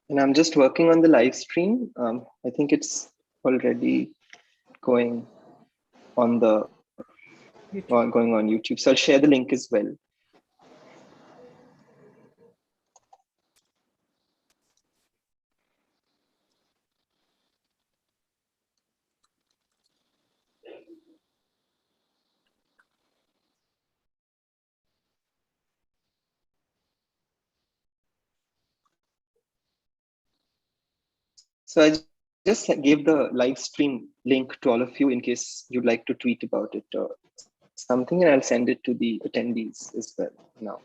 And I'm just working on the live stream. I think it's already going on going on YouTube. So I'll share the link as well. So I just gave the live stream link to all of you in case you'd like to tweet about it or something, and I'll send it to the attendees as well now.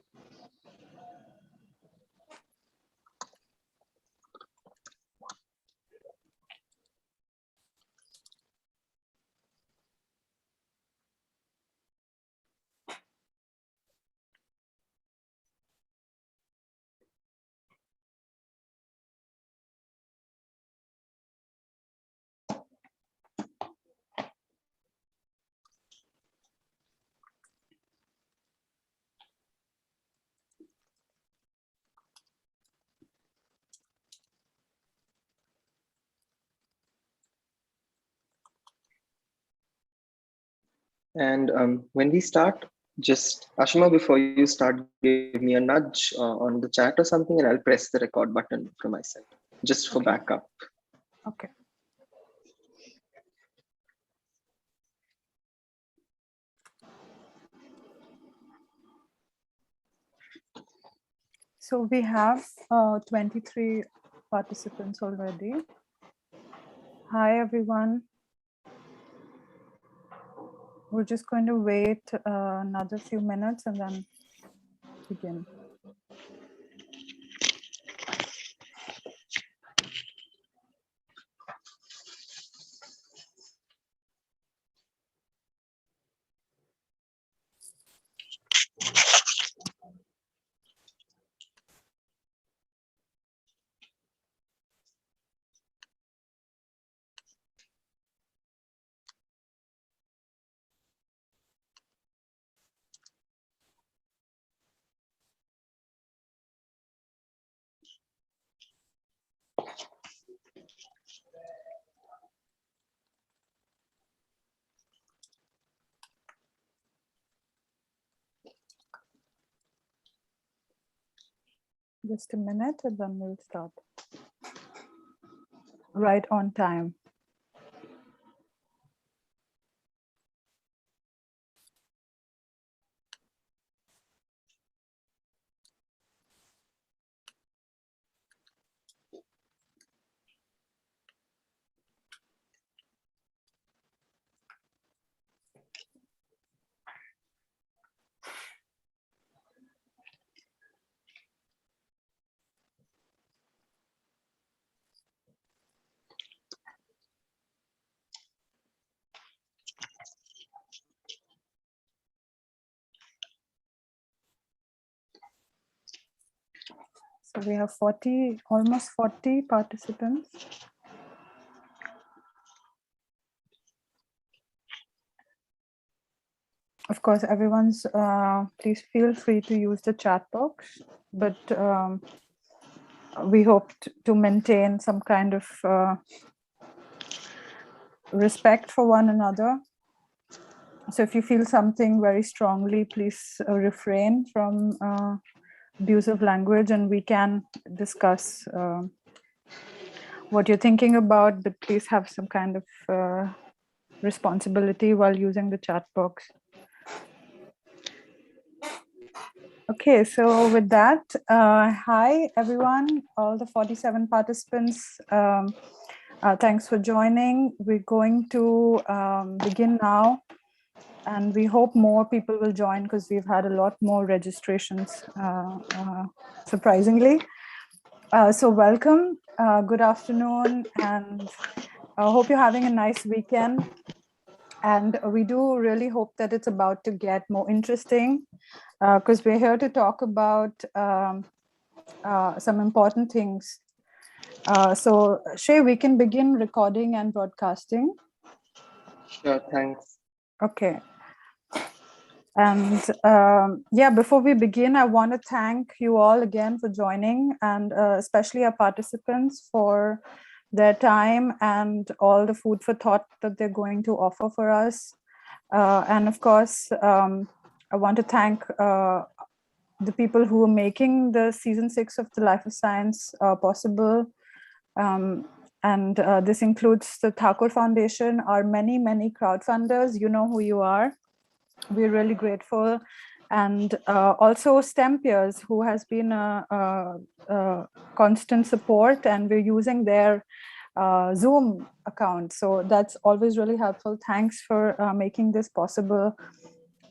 And when we start, just Aashima, before you start, give me a nudge on the chat or something, and I'll press the record button from my side, just for backup. Okay. So we have 23 participants already. Hi, everyone. We're just going to wait another few minutes and then begin. Just a minute and then we'll start. Right on time. So we have almost 40 participants. Of course, everyone's, please feel free to use the chat box, but we hope to maintain some kind of respect for one another. So if you feel something very strongly, please refrain from abuse of language, and we can discuss what you're thinking about, but please have some kind of responsibility while using the chat box. Okay, so with that, hi everyone, all the 47 participants. Thanks for joining. We're going to begin now, and we hope more people will join because we've had a lot more registrations, surprisingly. So welcome, good afternoon, and I hope you're having a nice weekend. And we do really hope that it's about to get more interesting because we're here to talk about some important things. So Shay, we can begin recording and broadcasting. Sure, thanks. Okay. And before we begin, I want to thank you all again for joining, and especially our participants for their time and all the food for thought that they're going to offer for us. And of course, I want to thank the people who are making the season 6 of the Life of Science possible. And this includes the Thakur Foundation, our many, many crowdfunders. You know who you are. We're really grateful. And also STEM peers, who has been a constant support, and we're using their Zoom account. So that's always really helpful. Thanks for making this possible.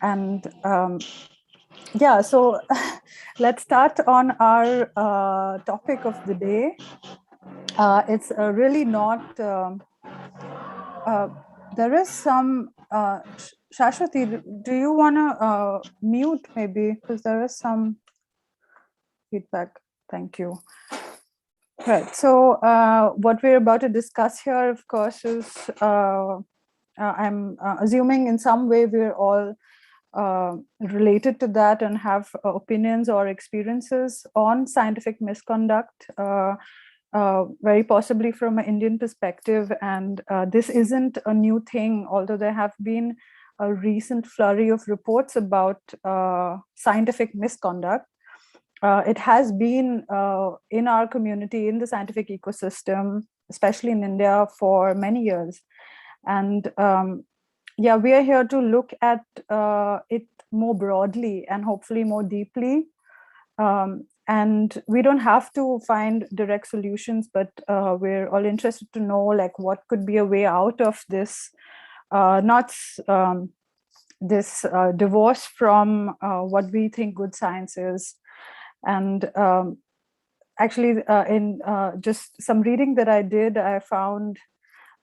And so let's start on our topic of the day. It's really not, there is some, Shaswati, do you want to mute maybe? Because there is some feedback. Thank you. Right. So what we're about to discuss here, of course, is I'm assuming in some way we're all related to that and have opinions or experiences on scientific misconduct, very possibly from an Indian perspective. And this isn't a new thing, although there have been a recent flurry of reports about scientific misconduct. It has been in our community, in the scientific ecosystem, especially in India, for many years. And we are here to look at it more broadly and hopefully more deeply. And we don't have to find direct solutions, but we're all interested to know, like, what could be a way out of this, this divorce from what we think good science is. And actually, in just some reading that I did, I found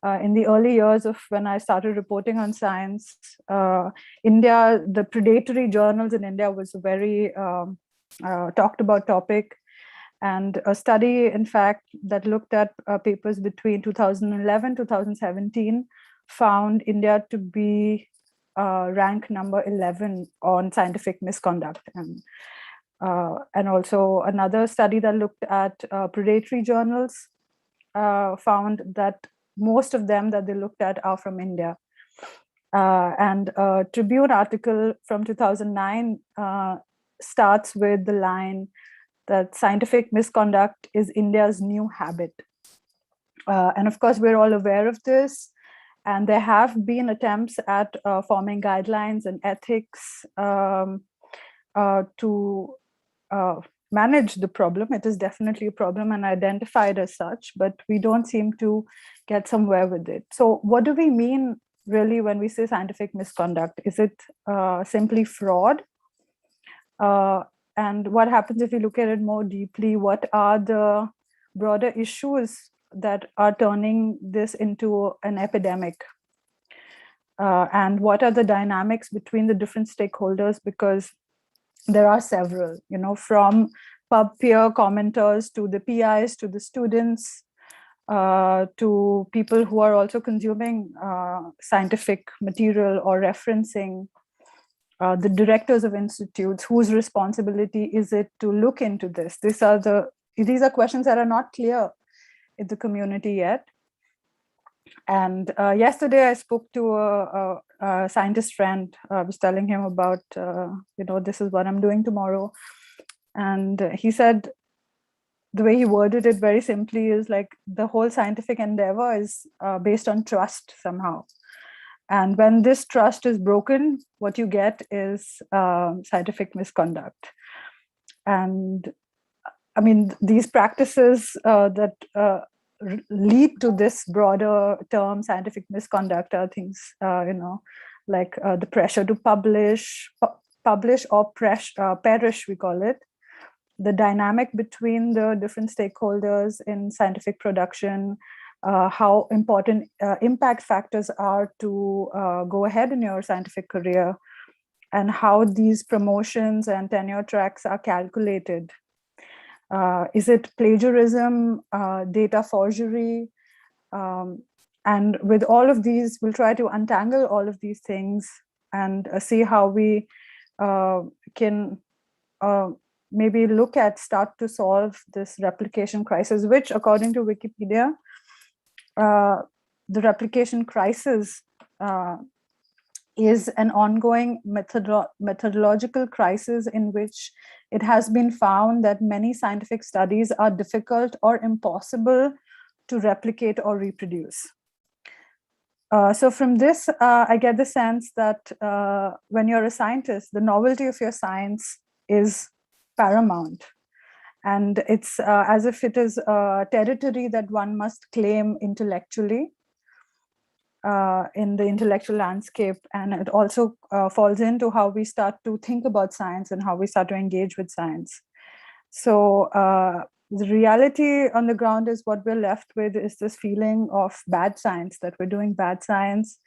in the early years of when I started reporting on science, India, the predatory journals in India was a very talked about topic. And a study, in fact, that looked at papers between 2011 2017 found India to be rank number 11 on scientific misconduct. And also another study that looked at predatory journals found that most of them that they looked at are from India. And a Tribune article from 2009 starts with the line that scientific misconduct is India's new habit. And of course, we're all aware of this. And there have been attempts at forming guidelines and ethics to manage the problem. It is definitely a problem and identified as such, but we don't seem to get somewhere with it. So what do we mean really when we say scientific misconduct? Is it simply fraud? And what happens if you look at it more deeply? What are the broader issues that are turning this into an epidemic? And what are the dynamics between the different stakeholders? Because there are several, from pub peer commenters to the PIs to the students to people who are also consuming scientific material or referencing, the directors of institutes, whose responsibility is it to look into this? These are questions that are not clear in the community yet. And yesterday I spoke to a scientist friend. I was telling him about, this is what I'm doing tomorrow. And he said, the way he worded it very simply is like the whole scientific endeavor is based on trust somehow. And when this trust is broken, what you get is scientific misconduct. And I mean, these practices that lead to this broader term scientific misconduct are things, like the pressure to publish or perish, we call it. The dynamic between the different stakeholders in scientific production, how important impact factors are to go ahead in your scientific career, and how these promotions and tenure tracks are calculated. Is it plagiarism, data forgery? And with all of these, we'll try to untangle all of these things and see how we can maybe start to solve this replication crisis, which according to Wikipedia, the replication crisis is an ongoing methodological crisis in which it has been found that many scientific studies are difficult or impossible to replicate or reproduce. So from this, I get the sense that when you're a scientist, the novelty of your science is paramount. And it's as if it is a territory that one must claim intellectually in the intellectual landscape. And it also falls into how we start to think about science and how we start to engage with science. So the reality on the ground is what we're left with is this feeling of bad science, that we're doing bad science.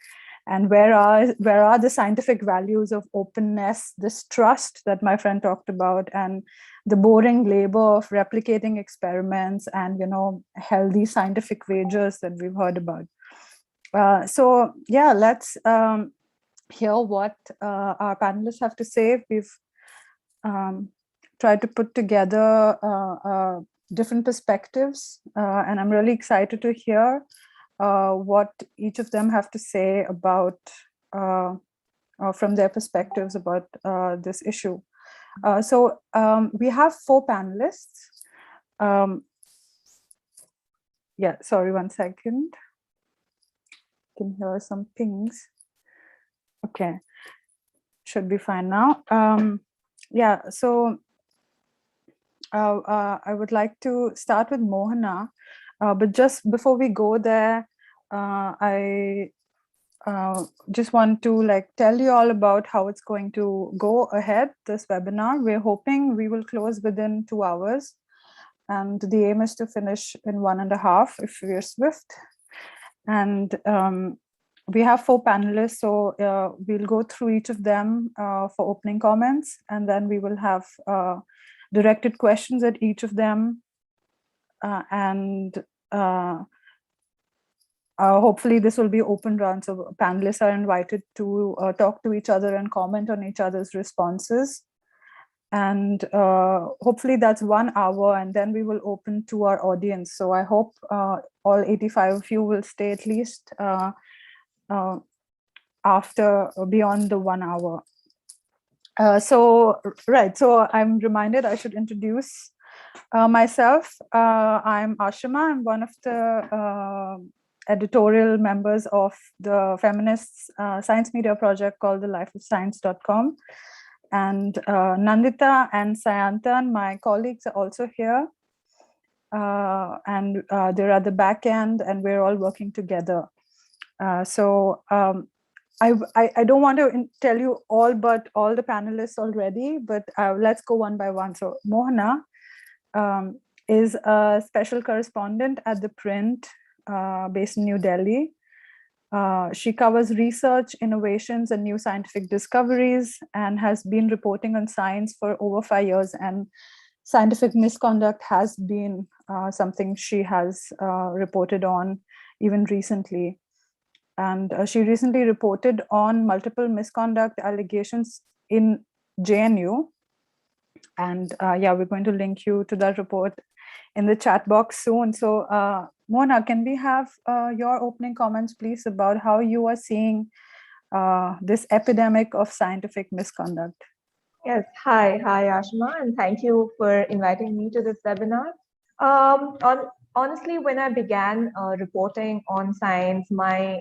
And where are the scientific values of openness, this trust that my friend talked about, and the boring labor of replicating experiments and, healthy scientific wagers that we've heard about. So yeah, let's hear what our panelists have to say. We've tried to put together different perspectives, and I'm really excited to hear what each of them have to say about from their perspectives about this issue. So we have 4 panelists. Yeah, sorry, 1 second. Can hear some pings. Okay, should be fine now. Yeah, so I would like to start with Mohana, but just before we go there, I just want to tell you all about how it's going to go ahead, this webinar. We're hoping we will close within 2 hours, and the aim is to finish in 1.5 if we're swift. And we have 4 panelists, so we'll go through each of them for opening comments, and then we will have directed questions at each of them, and hopefully this will be open round, so panelists are invited to talk to each other and comment on each other's responses. And hopefully that's 1 hour, and then we will open to our audience. So I hope all 85 of you will stay at least after beyond the 1 hour. So I'm reminded I should introduce myself. I'm Aashima. I'm one of the editorial members of the feminist science media project called thelifeofscience.com. And Nandita and Sayantan, my colleagues, are also here. And they're at the back end, and we're all working together. So I don't want to tell you all the panelists already, but let's go one by one. So Mohana is a special correspondent at The Print based in New Delhi. She covers research, innovations, and new scientific discoveries, and has been reporting on science for over 5 years. And scientific misconduct has been something she has reported on even recently. And she recently reported on multiple misconduct allegations in JNU. And yeah, we're going to link you to that report in the chat box soon. So Mona, can we have your opening comments, please, about how you are seeing this epidemic of scientific misconduct? Yes, hi Aashima, and thank you for inviting me to this webinar. Honestly, when I began reporting on science, my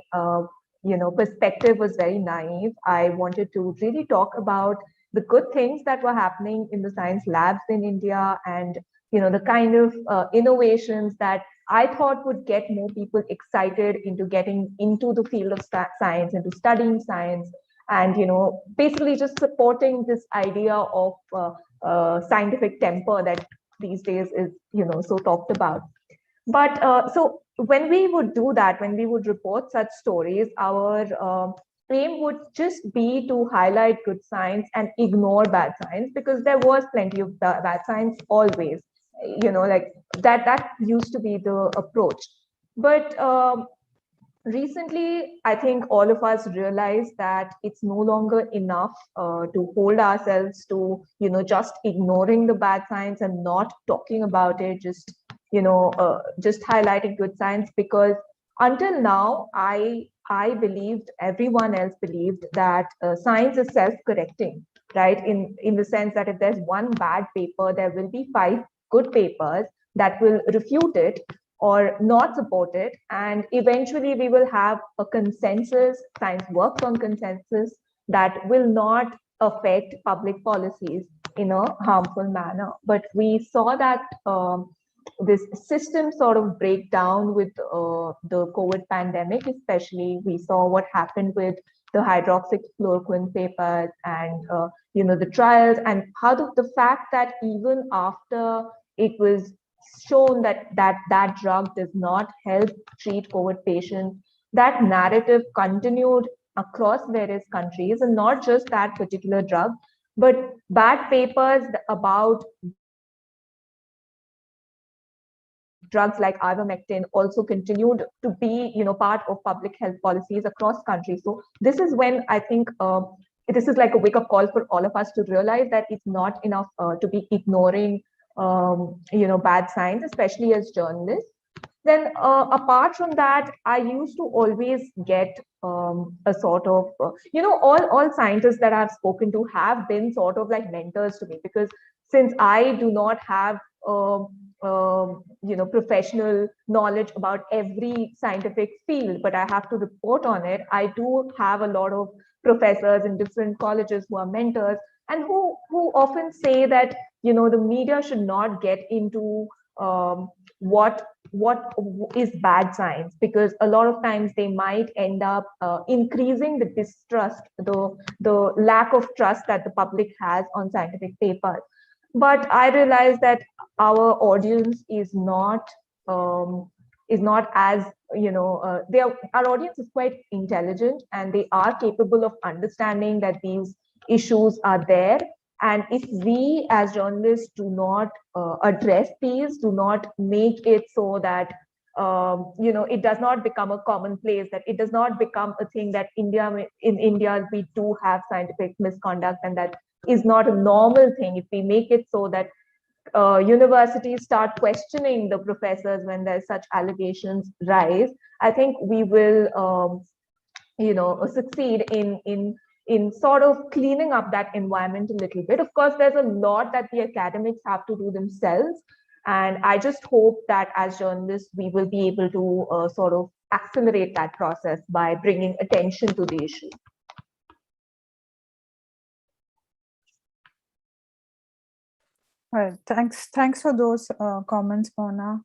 perspective was very naive. I wanted to really talk about the good things that were happening in the science labs in India, and the kind of innovations that I thought would get more people excited into getting into the field of science, into studying science, and basically just supporting this idea of scientific temper that these days is so talked about. But so when we would do that, when we would report such stories, our aim would just be to highlight good science and ignore bad science, because there was plenty of bad science always. Like that used to be the approach. But Recently, I think all of us realize that it's no longer enough to hold ourselves to, just ignoring the bad science and not talking about it, just highlighting good science. Because until now, I believed, everyone else believed that science is self-correcting, right? In the sense that if there's one bad paper, there will be 5 good papers that will refute it or not support it, and eventually we will have a consensus. Science works on consensus that will not affect public policies in a harmful manner. But we saw that this system sort of break down with the COVID pandemic. Especially we saw what happened with the hydroxychloroquine papers and the trials, and how the fact that even after it was shown that that drug does not help treat COVID patients, that narrative continued across various countries, and not just that particular drug, but bad papers about drugs like ivermectin also continued to be, part of public health policies across countries. So this is when I think this is like a wake-up call for all of us to realize that it's not enough to be ignoring, bad science, especially as journalists. Then apart from that, I used to always get a sort of, all scientists that I've spoken to have been sort of like mentors to me, because since I do not have professional knowledge about every scientific field, but I have to report on it, I do have a lot of professors in different colleges who are mentors, and who often say that the media should not get into what is bad science, because a lot of times they might end up increasing the distrust, the lack of trust that the public has on scientific papers. But I realize that our audience is not as our audience is quite intelligent, and they are capable of understanding that these issues are there. And if we as journalists do not address these, do not make it so that it does not become a commonplace, that it does not become a thing that in India we do have scientific misconduct, and that is not a normal thing. If we make it so that universities start questioning the professors when there's such allegations rise, I think we will, succeed in sort of cleaning up that environment a little bit. Of course, there's a lot that the academics have to do themselves, and I just hope that as journalists we will be able to sort of accelerate that process by bringing attention to the issue. Right. Thanks for those comments, Mona.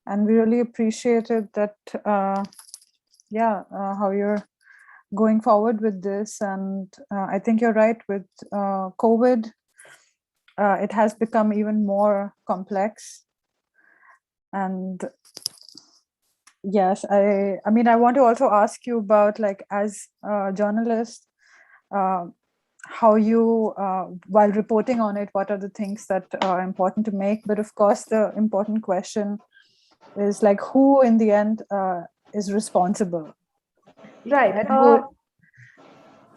And we really appreciated that, how you're going forward with this. And I think you're right with COVID. It has become even more complex. And yes, I mean, I want to also ask you about, like, as a journalist, how you, while reporting on it, what are the things that are important to make? But of course, the important question is, like, who in the end is responsible? Right.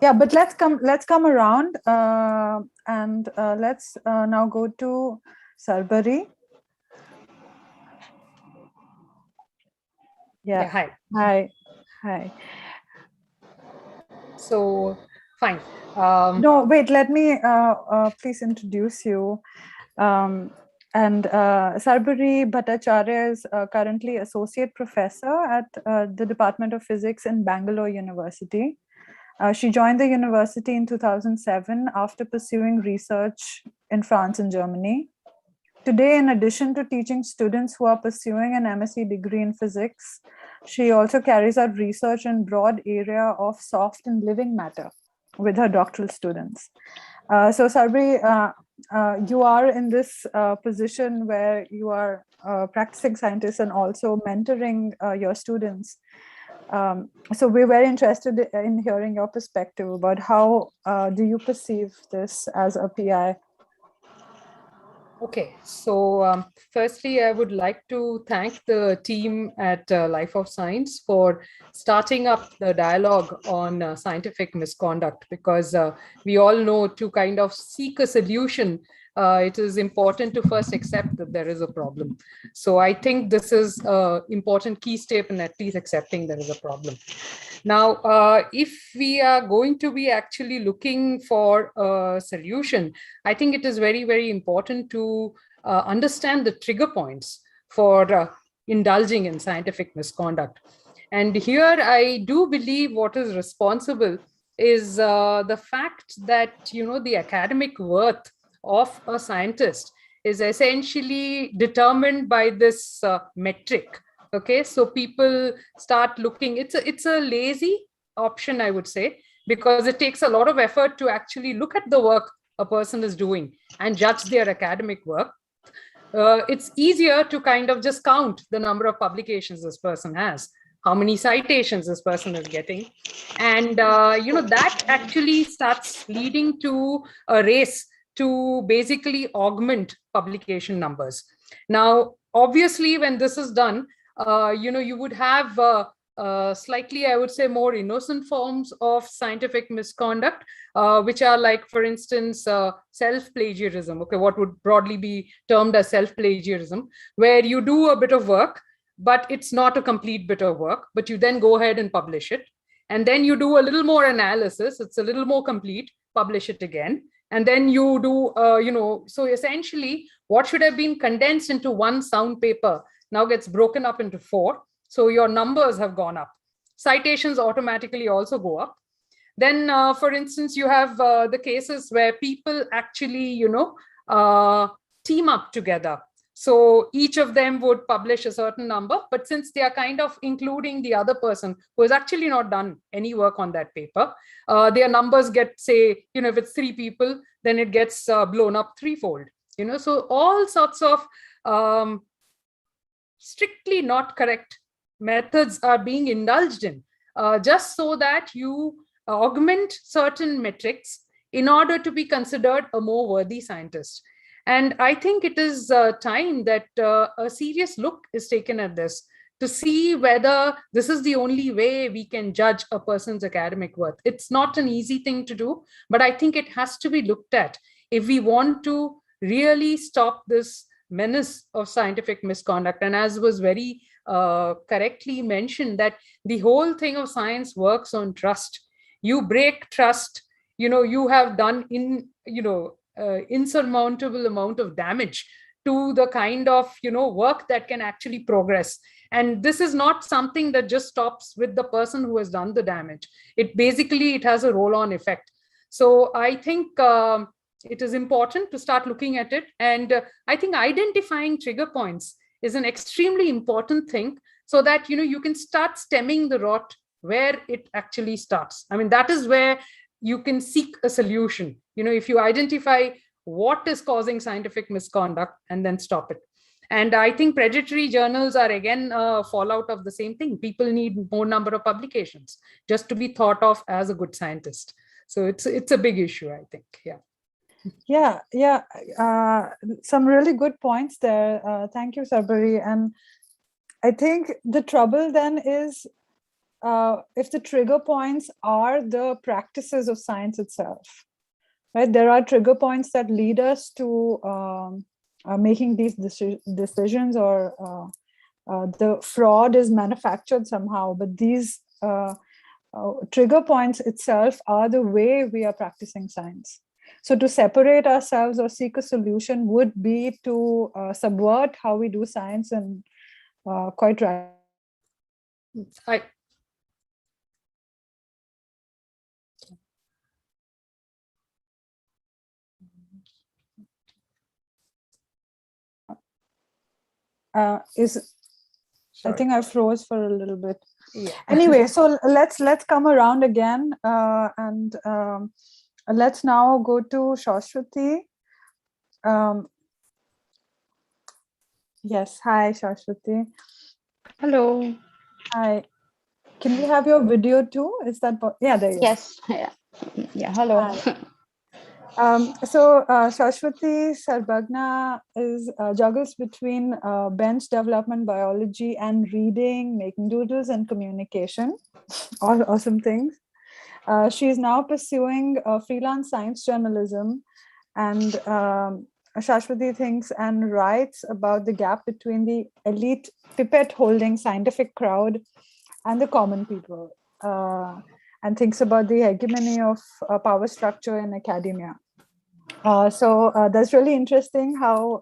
Yeah, but let's come around and let's now go to Sarbari. Yeah. Hi. So, fine. No, wait, let me please introduce you. And Sarbari Bhattacharya is currently Associate Professor at the Department of Physics in Bangalore University. She joined the university in 2007 after pursuing research in France and Germany. Today, in addition to teaching students who are pursuing an MSc degree in physics, she also carries out research in broad area of soft and living matter with her doctoral students. So Sarbari, you are in this position where you are a practicing scientist and also mentoring your students. So we're very interested in hearing your perspective about how do you perceive this as a PI? Okay, so firstly, I would like to thank the team at Life of Science for starting up the dialogue on scientific misconduct, because we all know to kind of seek a solution, it is important to first accept that there is a problem. So I think this is an important key step in at least accepting there is a problem. Now, if we are going to be actually looking for a solution, I think it is very, very important to understand the trigger points for indulging in scientific misconduct. And here I do believe what is responsible is the fact that, the academic worth of a scientist is essentially determined by this metric. Okay, so people start looking, it's a lazy option, I would say, because it takes a lot of effort to actually look at the work a person is doing and judge their academic work. It's easier to kind of just count the number of publications this person has, how many citations this person is getting. And, that actually starts leading to a race to basically augment publication numbers. Now, obviously, when this is done, you would have slightly, I would say, more innocent forms of scientific misconduct, which are like, for instance, self-plagiarism, okay, what would broadly be termed as self-plagiarism, where you do a bit of work, but it's not a complete bit of work, but you then go ahead and publish it. And then you do a little more analysis, it's a little more complete, publish it again. And then you do, so essentially what should have been condensed into one sound paper now gets broken up into 4. So your numbers have gone up. Citations automatically also go up. Then, for instance, you have the cases where people actually, team up together. So each of them would publish a certain number, but since they are kind of including the other person who has actually not done any work on that paper, their numbers get, say, if it's 3 people, then it gets blown up threefold. So all sorts of strictly not correct methods are being indulged in, just so that you augment certain metrics in order to be considered a more worthy scientist. And I think it is time that a serious look is taken at this to see whether this is the only way we can judge a person's academic worth. It's not an easy thing to do, but I think it has to be looked at if we want to really stop this menace of scientific misconduct. And as was very correctly mentioned, that the whole thing of science works on trust. You break trust, you have done insurmountable amount of damage to the kind of work that can actually progress. And this is not something that just stops with the person who has done the damage. It has a roll-on effect. So I think it is important to start looking at it. And I think identifying trigger points is an extremely important thing, so that you can start stemming the rot where it actually starts. I mean, that is where you can seek a solution. If you identify what is causing scientific misconduct and then stop it. And I think predatory journals are again a fallout of the same thing. People need more number of publications just to be thought of as a good scientist. So it's a big issue, I think. Yeah. Some really good points there. Thank you, Sarbari. And I think the trouble then is if the trigger points are the practices of science itself, right? There are trigger points that lead us to making these decisions, or the fraud is manufactured somehow, but these trigger points itself are the way we are practicing science. So to separate ourselves or seek a solution would be to subvert how we do science, and quite right. I think I froze for a little bit. Yeah. Anyway, so let's come around again, and let's now go to Shaswati. Yes, hi Shaswati. Hello. Hi. Can we have your video too? Is that yeah? There you Yes. Yeah. Hello. Shaswati Sarbagna is juggles between bench development biology and reading, making doodles, and communication. All awesome things. She is now pursuing freelance science journalism, and Shashwati thinks and writes about the gap between the elite pipette-holding scientific crowd and the common people, and thinks about the hegemony of power structure in academia. That's really interesting how,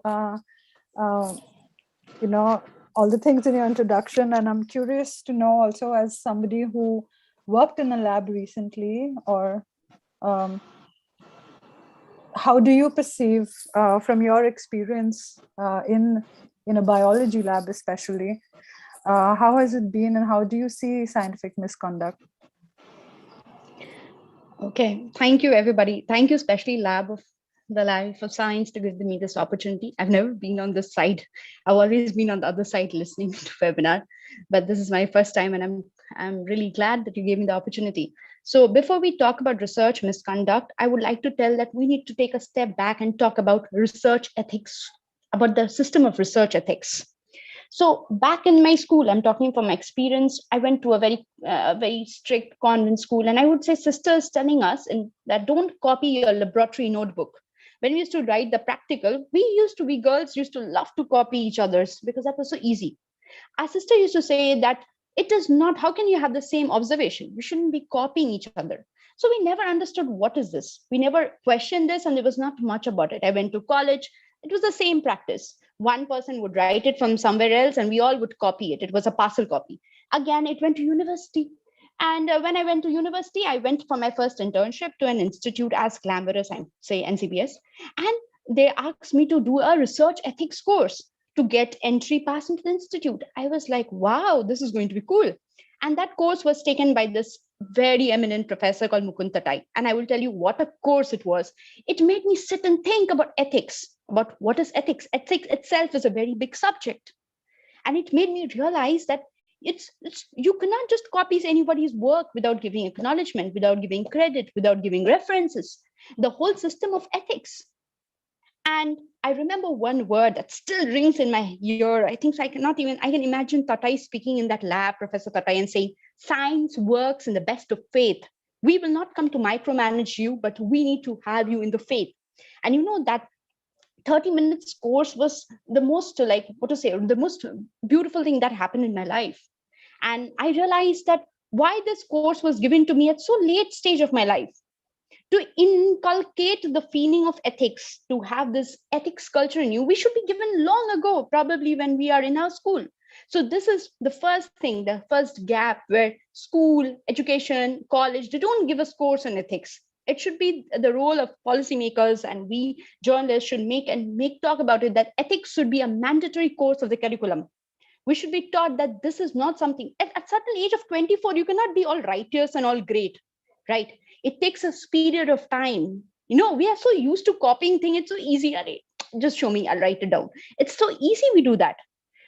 all the things in your introduction, and I'm curious to know also, as somebody who worked in a lab recently, or how do you perceive from your experience in a biology lab especially, how has it been and how do you see scientific misconduct? Okay, thank you everybody. Thank you especially the Life of Science to give me this opportunity. I've never been on this side. I've always been on the other side listening to webinar, but this is my first time and I'm really glad that you gave me the opportunity. So before we talk about research misconduct, I would like to tell that we need to take a step back and talk about research ethics, about the system of research ethics. So back in my school, I'm talking from experience, I went to a very strict convent school, and I would say sisters telling us that don't copy your laboratory notebook. When we used to write the practical, girls used to love to copy each other's because that was so easy. Our sister used to say that it is not, how can you have the same observation? We shouldn't be copying each other. So we never understood what is this. We never questioned this, and there was not much about it. I went to college, it was the same practice. One person would write it from somewhere else and we all would copy it. It was a parcel copy. Again, it went to university. And when I went to university, I went for my first internship to an institute as glamorous, I say NCBS. And they asked me to do a research ethics course to get entry pass into the institute. I was like, wow, this is going to be cool. And that course was taken by this very eminent professor called Mukund Tatai. And I will tell you what a course it was. It made me sit and think about ethics, about what is ethics. Ethics itself is a very big subject. And it made me realize that you cannot just copy anybody's work without giving acknowledgement, without giving credit, without giving references. The whole system of ethics. And I remember one word that still rings in my ear. I think I can imagine Tatai speaking in that lab, Professor Tatai, and saying, science works in the best of faith. We will not come to micromanage you, but we need to have you in the faith. And you know that 30 minutes course was the most, the most beautiful thing that happened in my life. And I realized that why this course was given to me at so late stage of my life, to inculcate the feeling of ethics, to have this ethics culture in you, we should be given long ago, probably when we are in our school. So this is the first thing, the first gap where school, education, college, they don't give us course on ethics. It should be the role of policymakers, and we journalists should talk about it, that ethics should be a mandatory course of the curriculum. We should be taught that this is not something, at certain age of 24, you cannot be all righteous and all great, right? It takes a period of time. We are so used to copying things. It's so easy. Just show me, I'll write it down. It's so easy we do that.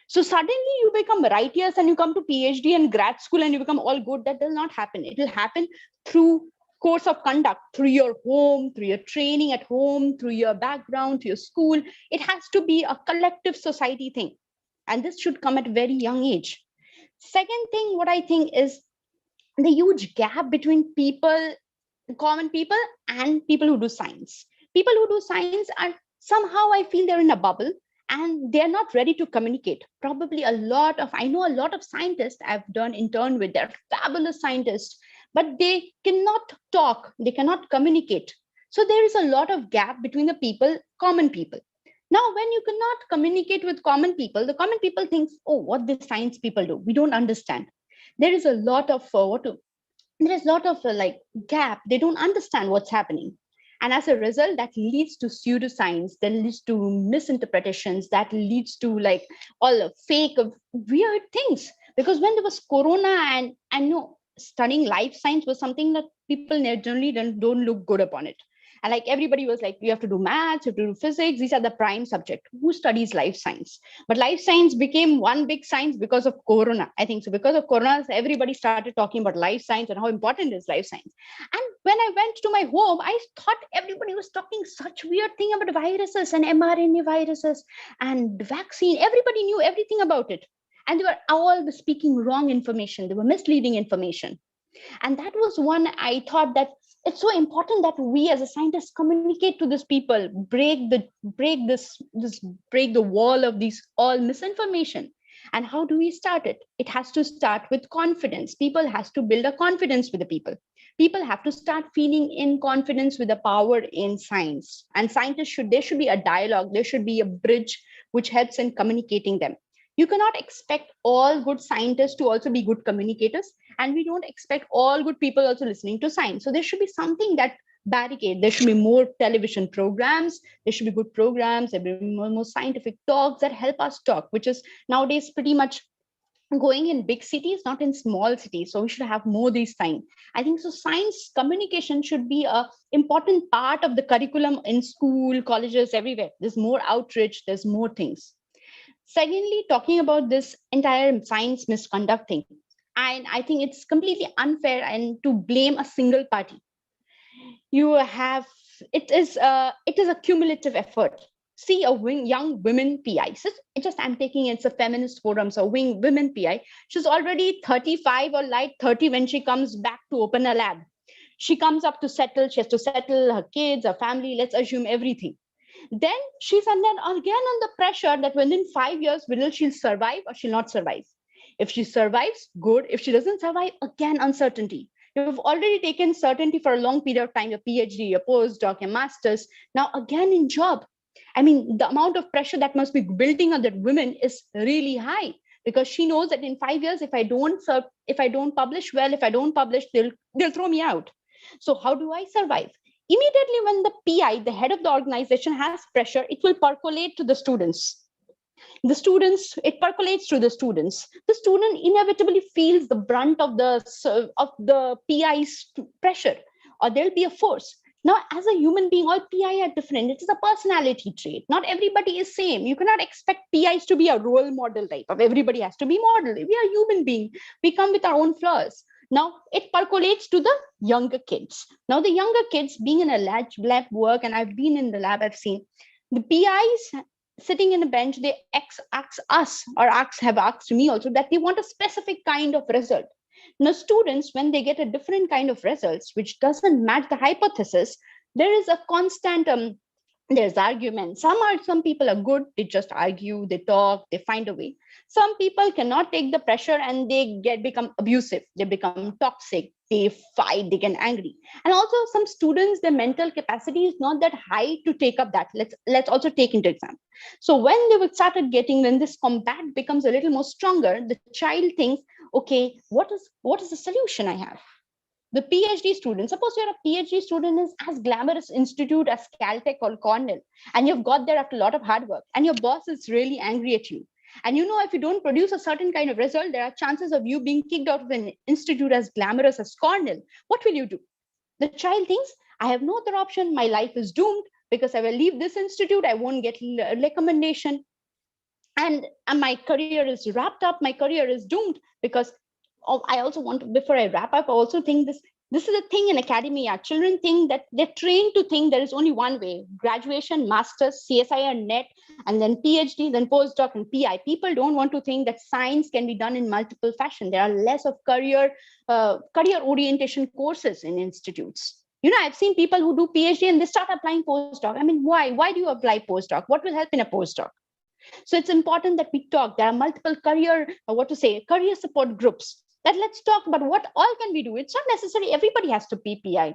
So suddenly you become righteous and you come to PhD and grad school and you become all good. That does not happen. It will happen through course of conduct, through your home, through your training at home, through your background, through your school. It has to be a collective society thing. And this should come at a very young age. Second thing, what I think is the huge gap between common people and people who do science. People who do science are somehow, I feel they're in a bubble and they're not ready to communicate. Probably I know a lot of scientists I've done intern with, they're fabulous scientists, but they cannot talk, they cannot communicate. So there is a lot of gap between the common people. Now, when you cannot communicate with common people, the common people think, oh, what the science people do, we don't understand. There is a lot of gap. They don't understand what's happening. And as a result, that leads to pseudoscience, that leads to misinterpretations, that leads to all fake weird things. Because when there was Corona, and I know studying life science was something that people generally don't look good upon it. And like everybody was like, you have to do maths, you have to do physics. These are the prime subject. Who studies life science? But life science became one big science because of Corona. I think so. Because of Corona, everybody started talking about life science and how important is life science. And when I went to my home, I thought everybody was talking such weird thing about viruses and mRNA viruses and vaccine. Everybody knew everything about it. And they were all speaking wrong information. They were misleading information. And that was one I thought that it's so important that we as a scientist communicate to these people, break the wall of these all misinformation. And how do we start it? It has to start with confidence. People has to build a confidence with the people. People have to start feeling in confidence with the power in science. And scientists there should be a dialogue. There should be a bridge which helps in communicating them. You cannot expect all good scientists to also be good communicators, and we don't expect all good people also listening to science. So there should be something that barricade. There should be more television programs. There should be good programs. There should be more scientific talks that help us talk, which is nowadays pretty much going in big cities, not in small cities. So we should have more these things. I think so. Science communication should be a important part of the curriculum in school, colleges, everywhere. There's more outreach. There's more things. Secondly, talking about this entire science misconduct thing, and I think it's completely unfair and to blame a single party. It is a cumulative effort. See a young women PI. So I'm taking it's a feminist forum, so women PI. She's already 35 or like 30 when she comes back to open a lab. She comes up to settle. She has to settle her kids, her family. Let's assume everything. Then she's under again on the pressure that within 5 years, whether she'll survive or she'll not survive. If she survives, good. If she doesn't survive, again, uncertainty. You've already taken certainty for a long period of time, your PhD, your postdoc, your master's. Now, again, in job. I mean, the amount of pressure that must be building on that women is really high, because she knows that in 5 years, if I don't publish well, if I don't publish, they'll throw me out. So how do I survive? Immediately when the PI, the head of the organization, has pressure, it will percolate to the students. It percolates to the students. The student inevitably feels the brunt of the PI's pressure, or there'll be a force. Now, as a human being, all PI are different. It is a personality trait. Not everybody is same. You cannot expect PIs to be a role model type of everybody has to be model. We are human beings. We come with our own flaws. Now, it percolates to the younger kids. Now, the younger kids being in a lab work, and I've been in the lab, I've seen the PIs sitting in a bench, they ask us, or have asked me also, that they want a specific kind of result. Now, students, when they get a different kind of results, which doesn't match the hypothesis, there is a constant, there's argument. Some people are good, they just argue, they talk, they find a way. Some people cannot take the pressure and they become abusive, they become toxic, they fight, they get angry. And also some students, their mental capacity is not that high to take up that. Let's also take into example. So when when this combat becomes a little more stronger, the child thinks, okay, what is the solution I have? The PhD student, suppose you're a PhD student is as glamorous institute as Caltech or Cornell, and you've got there after a lot of hard work, and your boss is really angry at you. And if you don't produce a certain kind of result, there are chances of you being kicked out of an institute as glamorous as Cornell. What will you do? The child thinks, I have no other option. My life is doomed because I will leave this institute. I won't get a recommendation. And my career is wrapped up. My career is doomed because I also want to, before I wrap up, I also think this is a thing in academia. Children think that they're trained to think there is only one way: graduation, master's, CSIR, NET, and then PhD, then postdoc and PI. People don't want to think that science can be done in multiple fashion. There are less of career orientation courses in institutes. I've seen people who do PhD and they start applying postdoc. I mean, why? Why do you apply postdoc? What will help in a postdoc? So it's important that we talk. There are multiple career support groups. That let's talk about what all can we do. It's not necessary everybody has to be PI.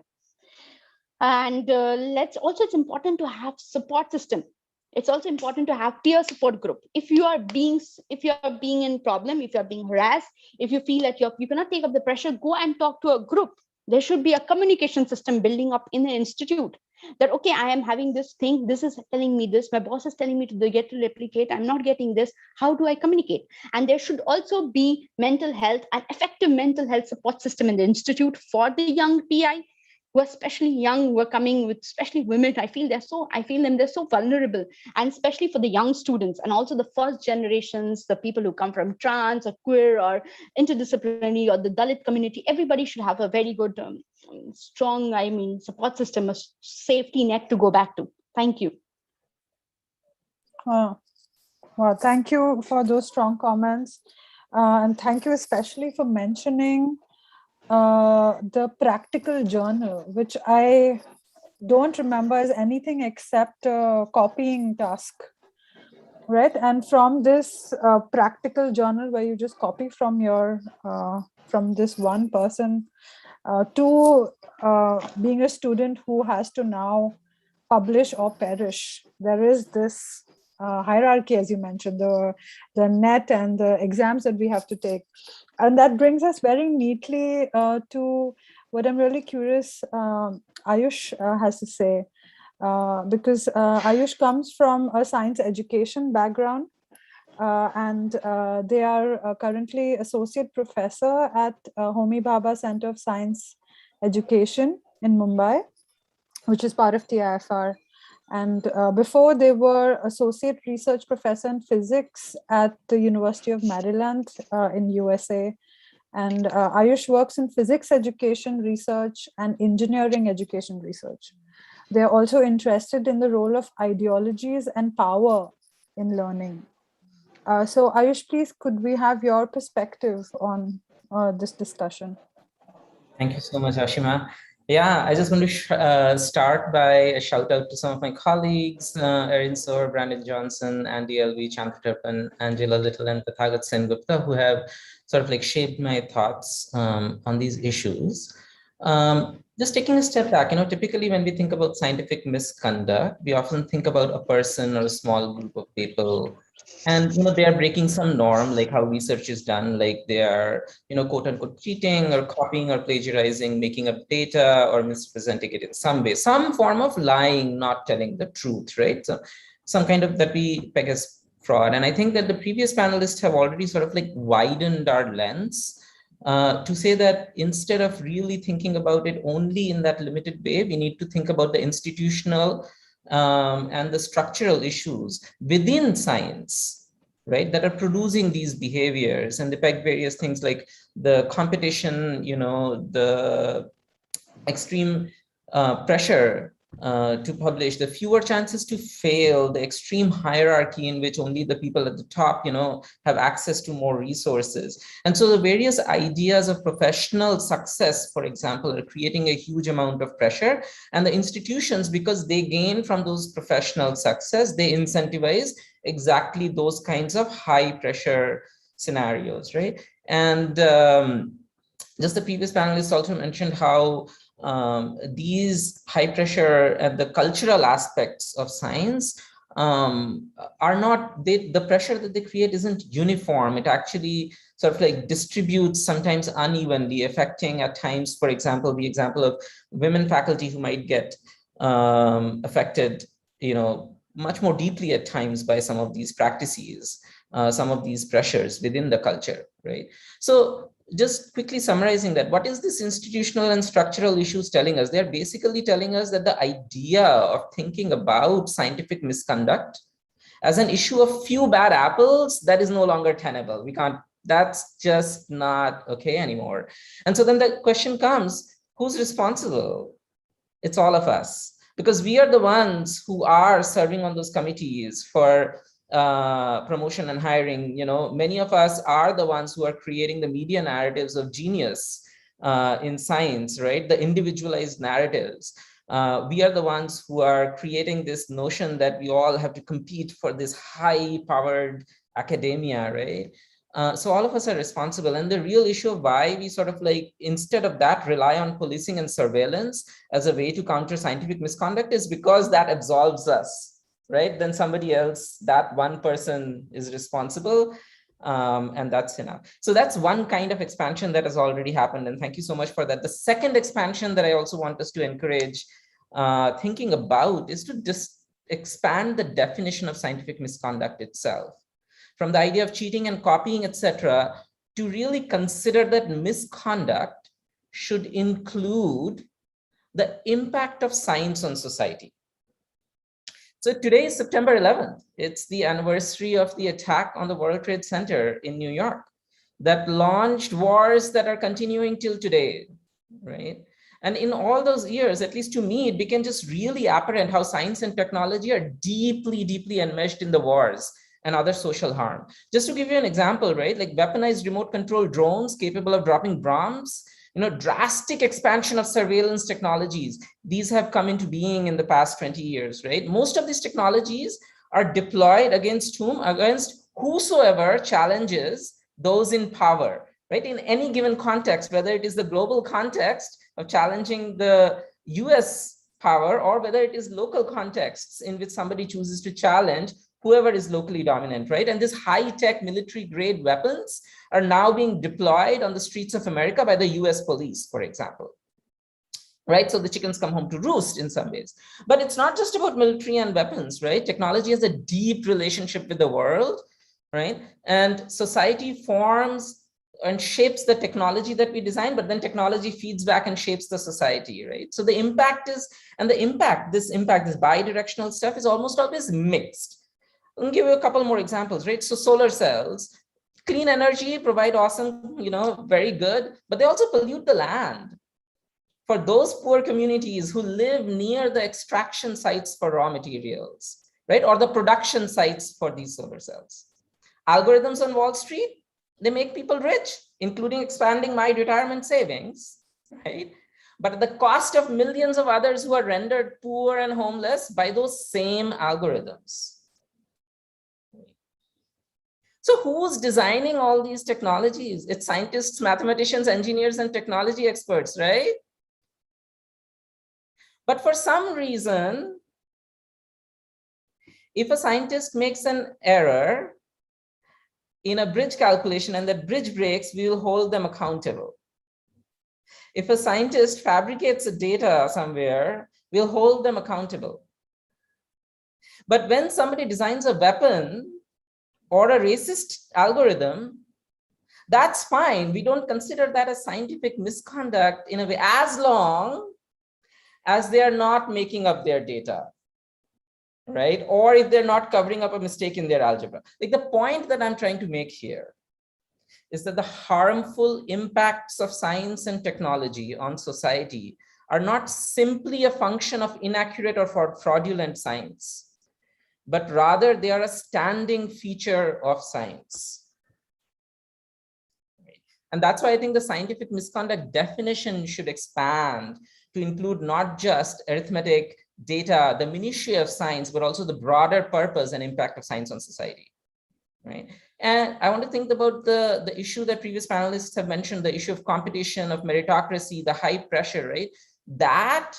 And it's important to have support system. It's also important to have peer support group. If you are being in problem, if you are being harassed, if you feel that you cannot take up the pressure, go and talk to a group. There should be a communication system building up in the institute. That, okay, I am having this thing, this is telling me this, my boss is telling me to get to replicate, I'm not getting this, how do I communicate? And there should also be mental health and effective mental health support system in the institute for the young PI. who are especially young, who are coming with, especially women. I feel them, they're so vulnerable. And especially for the young students and also the first generations, the people who come from trans or queer or interdisciplinary or the Dalit community, everybody should have a very good, strong, support system, a safety net to go back to. Thank you. Well, thank you for those strong comments. And thank you especially for mentioning the practical journal, which I don't remember as anything except a copying task, right? And from this practical journal where you just copy from your from this one person to being a student who has to now publish or perish, there is this hierarchy, as you mentioned, the net and the exams that we have to take. And that brings us very neatly to what I'm really curious Ayush has to say, because Ayush comes from a science education background, and they are currently associate professor at Homi Bhabha Center of Science Education in Mumbai, which is part of TIFR. And before, they were associate research professor in physics at the University of Maryland in USA. And Ayush works in physics education research and engineering education research. They're also interested in the role of ideologies and power in learning. So Ayush, please, could we have your perspective on this discussion? Thank you so much, Aashima. Yeah, I just want to start by a shout out to some of my colleagues, Erin Soar, Brandon Johnson, Andy L.V., Chandratarpan, Angela Little, and Pathagat Sen Gupta, who have sort of like shaped my thoughts on these issues. Just taking a step back, typically when we think about scientific misconduct, we often think about a person or a small group of people. And they are breaking some norm, like how research is done, like they are, quote unquote, cheating or copying or plagiarizing, making up data or misrepresenting it in some way, some form of lying, not telling the truth, right? So some kind of that we peg as fraud. And I think that the previous panelists have already sort of like widened our lens to say that instead of really thinking about it only in that limited way, we need to think about the institutional and the structural issues within science, right, that are producing these behaviors. And they peg various things like the competition, the extreme pressure to publish, the fewer chances to fail, the extreme hierarchy in which only the people at the top, have access to more resources. And so the various ideas of professional success, for example, are creating a huge amount of pressure. And the institutions, because they gain from those professional success, they incentivize exactly those kinds of high pressure scenarios, right? And just the previous panelists also mentioned how these high pressure and the cultural aspects of science are not, the pressure that they create isn't uniform. It actually sort of like distributes sometimes unevenly, affecting at times, for example, the example of women faculty who might get affected, much more deeply at times by some of these practices, some of these pressures within the culture, right? So just quickly summarizing that, what is this institutional and structural issues telling us? They're basically telling us that the idea of thinking about scientific misconduct as an issue of few bad apples, that is no longer tenable. We can't, that's just not okay anymore. And so then the question comes, who's responsible? It's all of us, because we are the ones who are serving on those committees for promotion and hiring. Many of us are the ones who are creating the media narratives of genius in science, right? The individualized narratives. We are the ones who are creating this notion that we all have to compete for this high-powered academia, right? So all of us are responsible. And the real issue of why we sort of like, instead of that, rely on policing and surveillance as a way to counter scientific misconduct is because that absolves us, right? Then somebody else, that one person is responsible, and that's enough. So that's one kind of expansion that has already happened. And thank you so much for that. The second expansion that I also want us to encourage thinking about is to just expand the definition of scientific misconduct itself, from the idea of cheating and copying, etc., to really consider that misconduct should include the impact of science on society. So today is September 11th. It's the anniversary of the attack on the World Trade Center in New York that launched wars that are continuing till today, right? And in all those years, at least to me, it became just really apparent how science and technology are deeply, deeply enmeshed in the wars and other social harm. Just to give you an example, right? Like weaponized remote control drones capable of dropping bombs, drastic expansion of surveillance technologies. These have come into being in the past 20 years, right? Most of these technologies are deployed against whom? Against whosoever challenges those in power, right? In any given context, whether it is the global context of challenging the US power, or whether it is local contexts in which somebody chooses to challenge whoever is locally dominant, right? And these high-tech military-grade weapons are now being deployed on the streets of America by the US police, for example, right? So the chickens come home to roost in some ways. But it's not just about military and weapons, right? Technology has a deep relationship with the world, right? And society forms and shapes the technology that we design, but then technology feeds back and shapes the society, right? So the impact is, and the impact, this bidirectional stuff is almost always mixed. I'll give you a couple more examples, right? So solar cells, clean energy, provide awesome, very good, but they also pollute the land. For those poor communities who live near the extraction sites for raw materials, right? Or the production sites for these solar cells. Algorithms on Wall Street, they make people rich, including expanding my retirement savings, right? But at the cost of millions of others who are rendered poor and homeless by those same algorithms. So who's designing all these technologies? It's scientists, mathematicians, engineers, and technology experts, right? But for some reason, if a scientist makes an error in a bridge calculation and that bridge breaks, we will hold them accountable. If a scientist fabricates a data somewhere, we'll hold them accountable. But when somebody designs a weapon or a racist algorithm, that's fine. We don't consider that as scientific misconduct in a way, as long as they are not making up their data, right? Or if they're not covering up a mistake in their algebra. Like the point that I'm trying to make here is that the harmful impacts of science and technology on society are not simply a function of inaccurate or fraudulent science, but rather they are a standing feature of science. And that's why I think the scientific misconduct definition should expand to include not just arithmetic, data, the minutiae of science, but also the broader purpose and impact of science on society, right? And I want to think about the issue that previous panelists have mentioned, the issue of competition, of meritocracy, the high pressure, right? That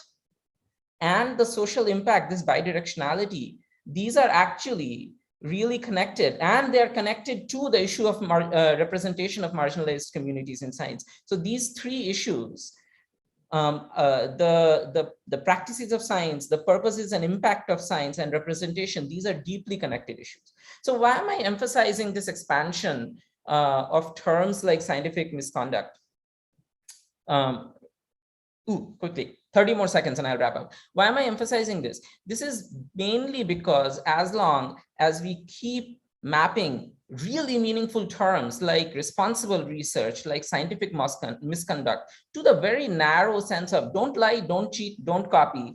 and the social impact, this bidirectionality, these are actually really connected, and they're connected to the issue of representation of marginalized communities in science. So these three issues, the practices of science, the purposes and impact of science, and representation, these are deeply connected issues. So why am I emphasizing this expansion of terms like scientific misconduct? Quickly, 30 more seconds and I'll wrap up. Why am I emphasizing this? This is mainly because as long as we keep mapping really meaningful terms like responsible research, like scientific misconduct, to the very narrow sense of don't lie, don't cheat, don't copy,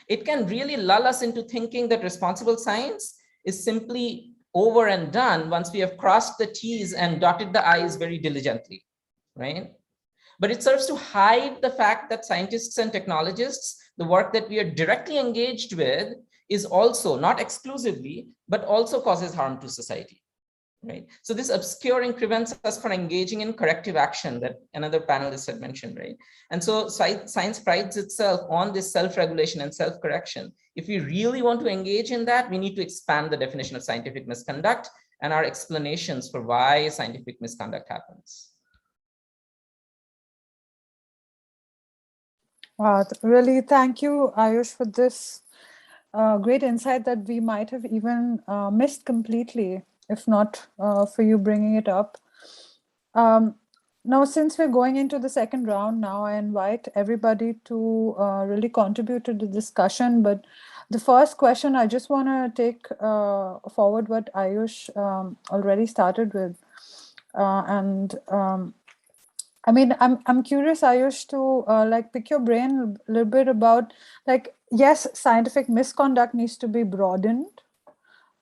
it can really lull us into thinking that responsible science is simply over and done once we have crossed the T's and dotted the I's very diligently, right? But it serves to hide the fact that scientists and technologists, the work that we are directly engaged with, is also, not exclusively, but also causes harm to society, right? So this obscuring prevents us from engaging in corrective action that another panelist had mentioned, right? And so science prides itself on this self-regulation and self-correction. If we really want to engage in that, we need to expand the definition of scientific misconduct and our explanations for why scientific misconduct happens. Really, thank you, Ayush, for this great insight that we might have even missed completely, if not for you bringing it up. Now, since we're going into the second round now, I invite everybody to really contribute to the discussion. But the first question, I just want to take forward what Ayush already started with. I mean, I'm curious, Ayush, to like pick your brain a little bit about, like, yes, scientific misconduct needs to be broadened.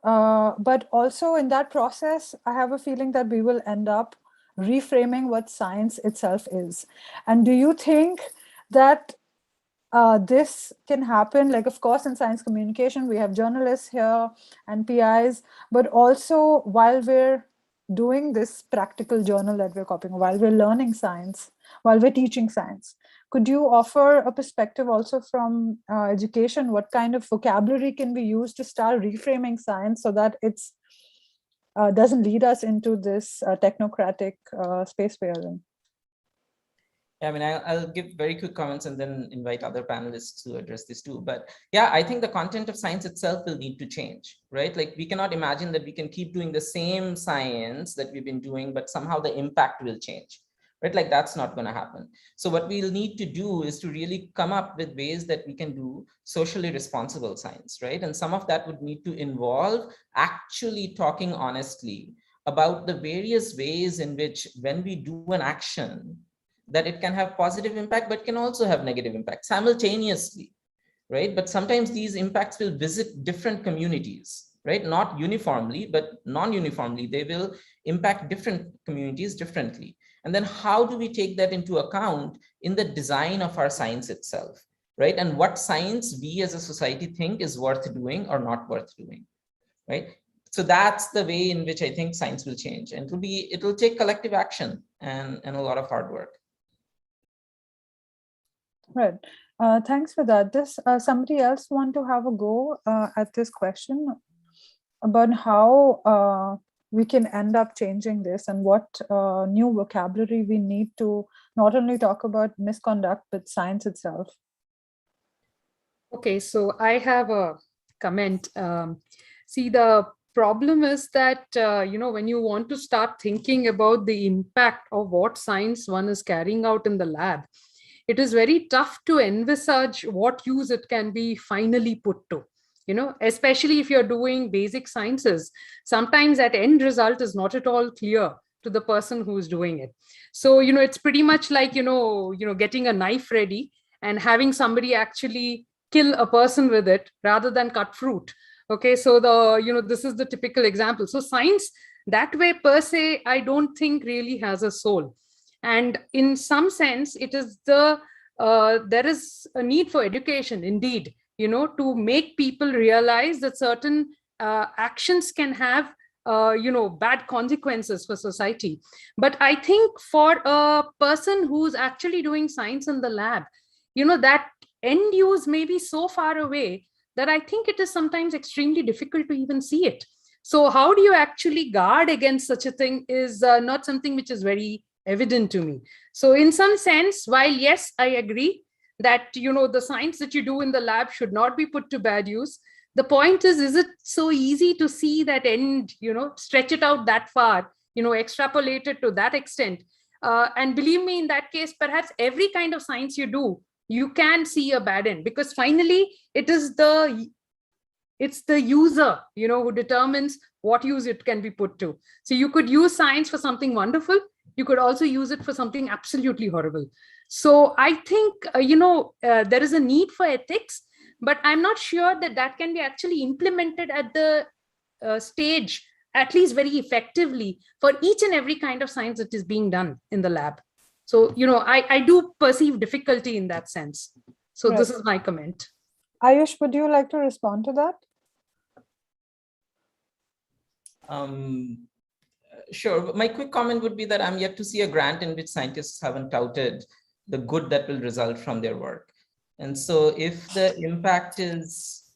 But also in that process, I have a feeling that we will end up reframing what science itself is. And do you think that this can happen? Like, of course, in science communication, we have journalists here and PIs, but also while we're doing this practical journal that we're copying, while we're learning science, while we're teaching science, could you offer a perspective also from education? What kind of vocabulary can we use to start reframing science so that it's doesn't lead us into this technocratic space we are in? I mean, I'll give very quick comments and then invite other panelists to address this too. But yeah, I think the content of science itself will need to change, right? Like, we cannot imagine that we can keep doing the same science that we've been doing, but somehow the impact will change, right? Like, that's not going to happen. So what we'll need to do is to really come up with ways that we can do socially responsible science, right? And some of that would need to involve actually talking honestly about the various ways in which, when we do an action, that it can have positive impact, but can also have negative impact simultaneously, right? But sometimes these impacts will visit different communities, right? Not uniformly, but non-uniformly. They will impact different communities differently. And then how do we take that into account in the design of our science itself, right? And what science we as a society think is worth doing or not worth doing, right? So that's the way in which I think science will change. And it'll take collective action and a lot of hard work. Right. Thanks for that. Does somebody else want to have a go at this question about how we can end up changing this, and what new vocabulary we need to not only talk about misconduct, but science itself? Okay, so I have a comment. See, the problem is that, when you want to start thinking about the impact of what science one is carrying out in the lab, it is very tough to envisage what use it can be finally put to, especially if you're doing basic sciences. Sometimes that end result is not at all clear to the person who's doing it. So, it's pretty much like, getting a knife ready and having somebody actually kill a person with it rather than cut fruit. Okay, so this is the typical example. So science that way per se, I don't think really has a soul. And in some sense, it is there is a need for education, indeed, to make people realize that certain actions can have, bad consequences for society. But I think for a person who's actually doing science in the lab, that end use may be so far away that I think it is sometimes extremely difficult to even see it. So how do you actually guard against such a thing is not something which is very evident to me. So in some sense, while yes, I agree that, the science that you do in the lab should not be put to bad use, the point is it so easy to see that end, stretch it out that far, extrapolate it to that extent? And believe me, in that case, perhaps every kind of science you do, you can see a bad end, because finally it's the user, who determines what use it can be put to. So you could use science for something wonderful. You could also use it for something absolutely horrible. So I think, there is a need for ethics, but I'm not sure that can be actually implemented at the stage, at least very effectively, for each and every kind of science that is being done in the lab. So, I do perceive difficulty in that sense. So right. This is my comment. Ayush, would you like to respond to that? Sure. My quick comment would be that I'm yet to see a grant in which scientists haven't touted the good that will result from their work. And so if the impact is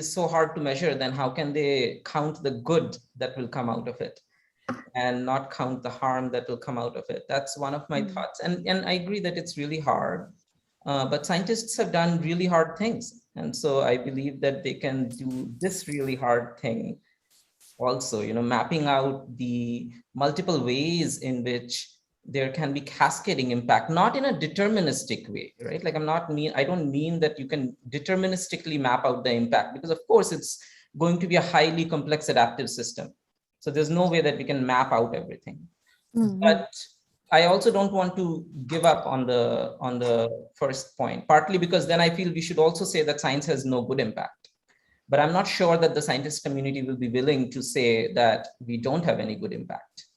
so hard to measure, then how can they count the good that will come out of it and not count the harm that will come out of it? That's one of my thoughts. And I agree that it's really hard, but scientists have done really hard things. And so I believe that they can do this really hard thing also, mapping out the multiple ways in which there can be cascading impact, not in a deterministic way, right? Like I don't mean that you can deterministically map out the impact, because of course it's going to be a highly complex adaptive system. So there's no way that we can map out everything. But I also don't want to give up on the first point, partly because then I feel we should also say that science has no good impact. But I'm not sure that the scientist community will be willing to say that we don't have any good impact.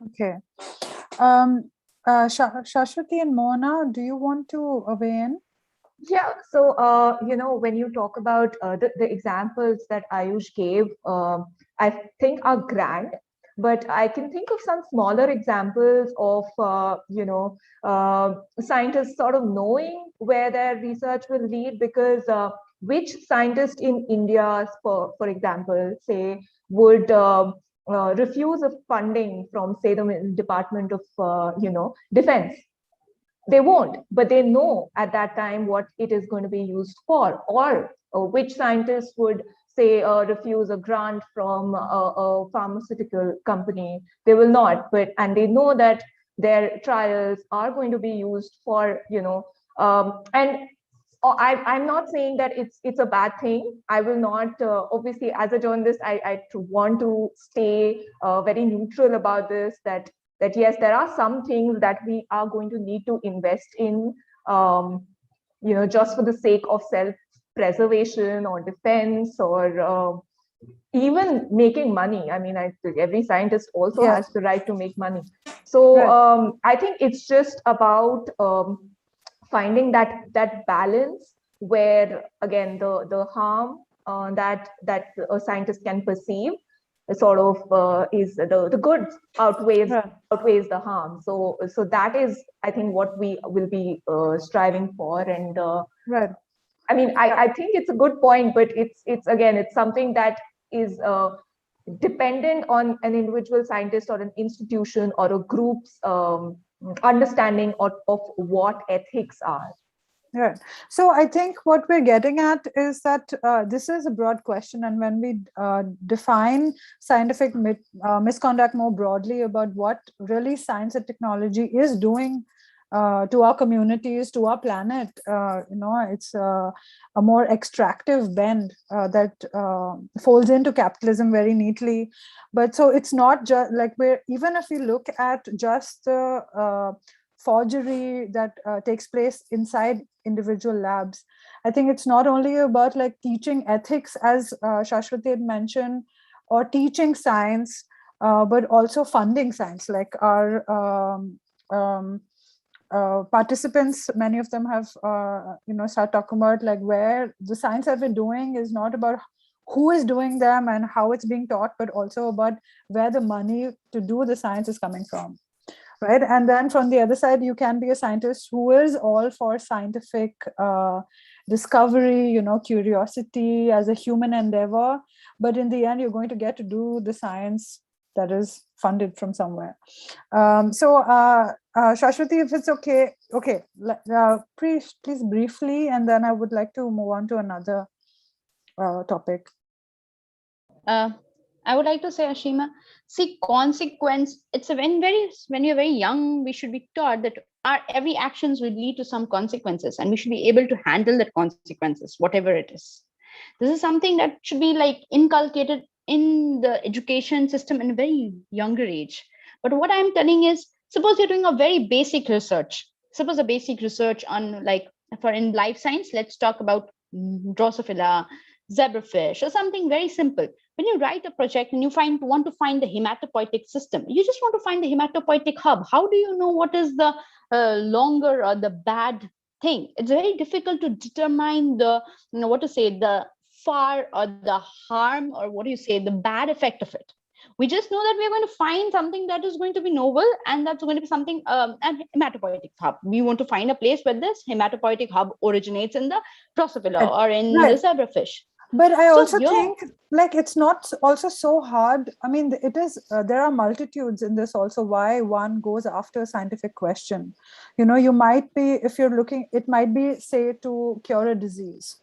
Okay. Shaswati and Mohana, do you want to weigh in? Yeah, so, when you talk about the examples that Ayush gave, I think are grand, but I can think of some smaller examples of, scientists sort of knowing where their research will lead, because which scientist in India, for example, say, would refuse of funding from, say, the Department of, Defense? They won't, but they know at that time what it is going to be used for. Or which scientists would say refuse a grant from a pharmaceutical company? They will not, and they know that their trials are going to be used for, and I'm not saying that it's a bad thing. I will not, obviously, as a journalist, I want to stay very neutral about this, that yes, there are some things that we are going to need to invest in, just for the sake of self-preservation or defense, or even making money. I mean, every scientist also has the right to make money. So I think it's just about finding that balance where, again, the harm that a scientist can perceive sort of is the good outweighs the harm. So that is, I think, what we will be striving for. And I mean, I think it's a good point, but it's something that is dependent on an individual scientist or an institution or a group's understanding of what ethics are. Right. So I think what we're getting at is that this is a broad question, and when we define scientific misconduct more broadly about what really science and technology is doing to our communities, to our planet, it's a more extractive bend that folds into capitalism very neatly. But so it's not just like even if we look at just the forgery that takes place inside individual labs, I think it's not only about like teaching ethics, as Shaswati had mentioned, or teaching science, but also funding science. Like our participants, many of them have start talking about like where the science that we're doing is not about who is doing them and how it's being taught, but also about where the money to do the science is coming from. Right. And then from the other side, you can be a scientist who is all for scientific discovery, curiosity as a human endeavor. But in the end, you're going to get to do the science that is funded from somewhere. Shaswati, if it's okay, please briefly, and then I would like to move on to another topic. I would like to say, Aashima, see, consequence, it's when you're very young, we should be taught that our every actions will lead to some consequences, and we should be able to handle that consequences, whatever it is. This is something that should be like inculcated in the education system in a very younger age. But what I'm telling is, suppose you're doing a very basic research. Suppose a basic research on, like, for in life science, let's talk about Drosophila, zebrafish, or something very simple. When you write a project and you want to find the hematopoietic system, you just want to find the hematopoietic hub. How do you know what is the longer or the bad thing? It's very difficult to determine the, the far or the harm, or the bad effect of it. We just know that we're going to find something that is going to be novel, and that's going to be something, a hematopoietic hub. We want to find a place where this hematopoietic hub originates in the Drosophila or in the zebrafish. But I also think like it's not also so hard. I mean, it is, there are multitudes in this also why one goes after a scientific question. You might be, if you're looking, it might be, say, to cure a disease.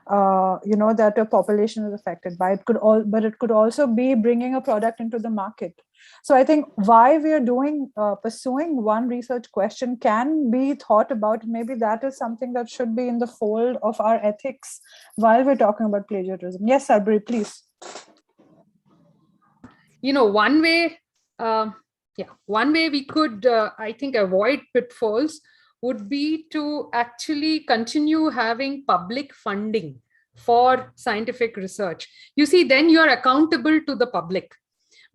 that a population is affected by. But it could also be bringing a product into the market. So I think why we are pursuing one research question can be thought about. Maybe that is something that should be in the fold of our ethics while we're talking about plagiarism. Yes, Sarbari, please. One way, one way we could, I think, avoid pitfalls would be to actually continue having public funding for scientific research. You see, then you're accountable to the public.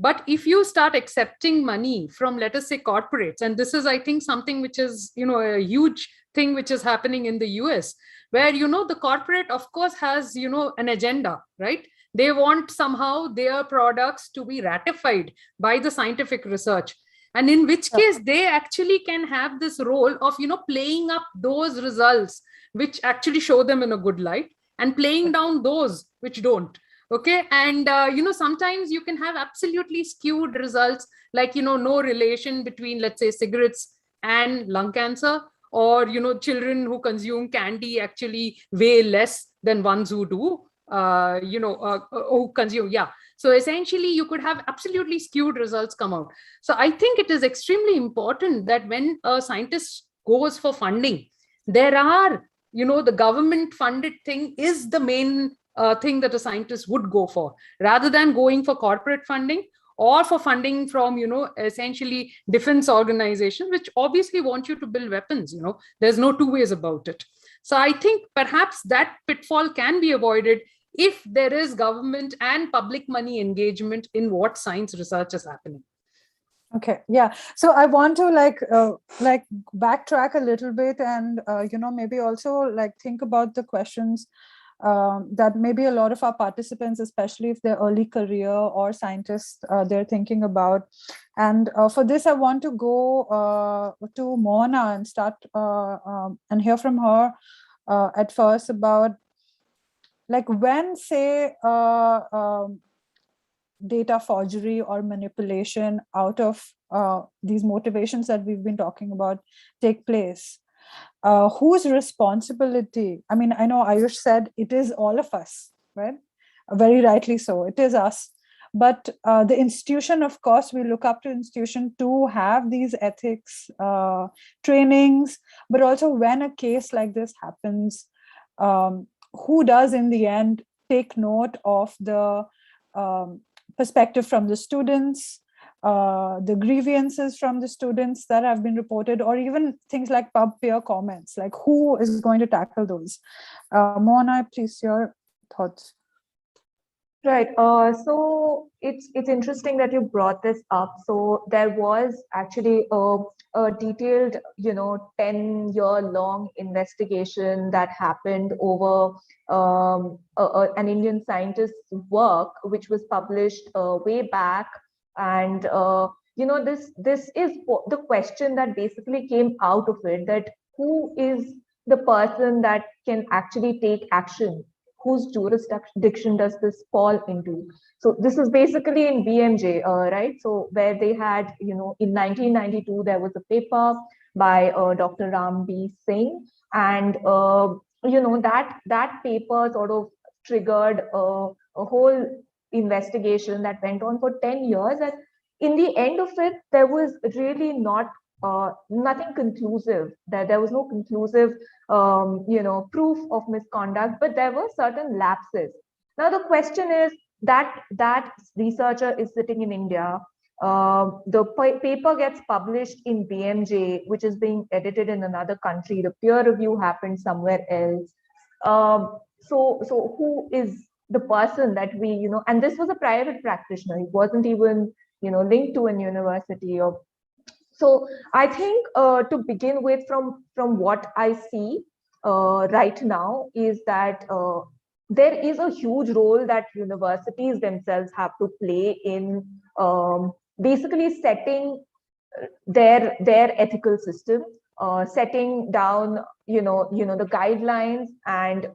But if you start accepting money from, let us say, corporates, and this is, I think, something which is, a huge thing which is happening in the US, where, the corporate, of course, has, an agenda, right? They want somehow their products to be ratified by the scientific research. And in which case they actually can have this role of, playing up those results which actually show them in a good light and playing down those which don't. Okay. And, sometimes you can have absolutely skewed results, like, no relation between, let's say, cigarettes and lung cancer, or, children who consume candy actually weigh less than ones who do, who consume. Yeah. So essentially, you could have absolutely skewed results come out. So I think it is extremely important that when a scientist goes for funding, there are, the government funded thing is the main thing that a scientist would go for, rather than going for corporate funding or for funding from, essentially defense organizations, which obviously want you to build weapons. There's no two ways about it. So I think perhaps that pitfall can be avoided if there is government and public money engagement in what science research is happening. Okay, yeah. So I want to like backtrack a little bit and maybe also think about the questions that maybe a lot of our participants, especially if they're early career or scientists, they're thinking about. And for this, I want to go to Mohana and start and hear from her at first about when, say, data forgery or manipulation out of these motivations that we've been talking about take place. Whose responsibility? I mean, I know Ayush said it is all of us, right? Very rightly so, it is us. But the institution, of course, we look up to institution to have these ethics trainings, but also when a case like this happens, who does in the end take note of the perspective from the students, the grievances from the students that have been reported, or even things like pub peer comments, like who is going to tackle those? Mohana, please, your thoughts. Right. So it's interesting that you brought this up. So there was actually a detailed, 10-year-long investigation that happened over an Indian scientist's work, which was published way back. And this is the question that basically came out of it: that who is the person that can actually take action? Whose jurisdiction does this fall into? So this is basically in BMJ, right? So where they had, in 1992, there was a paper by Dr. Ram B. Singh, and that paper sort of triggered a whole investigation that went on for 10 years, and in the end of it, there was really nothing conclusive. There was no conclusive, proof of misconduct, but there were certain lapses. Now the question is that researcher is sitting in India. The paper gets published in BMJ, which is being edited in another country. The peer review happened somewhere else. So who is the person that we, and this was a private practitioner. It wasn't even, linked to an university or. So I think to begin with, from what I see right now, is that there is a huge role that universities themselves have to play in basically setting their ethical system, setting down the guidelines, and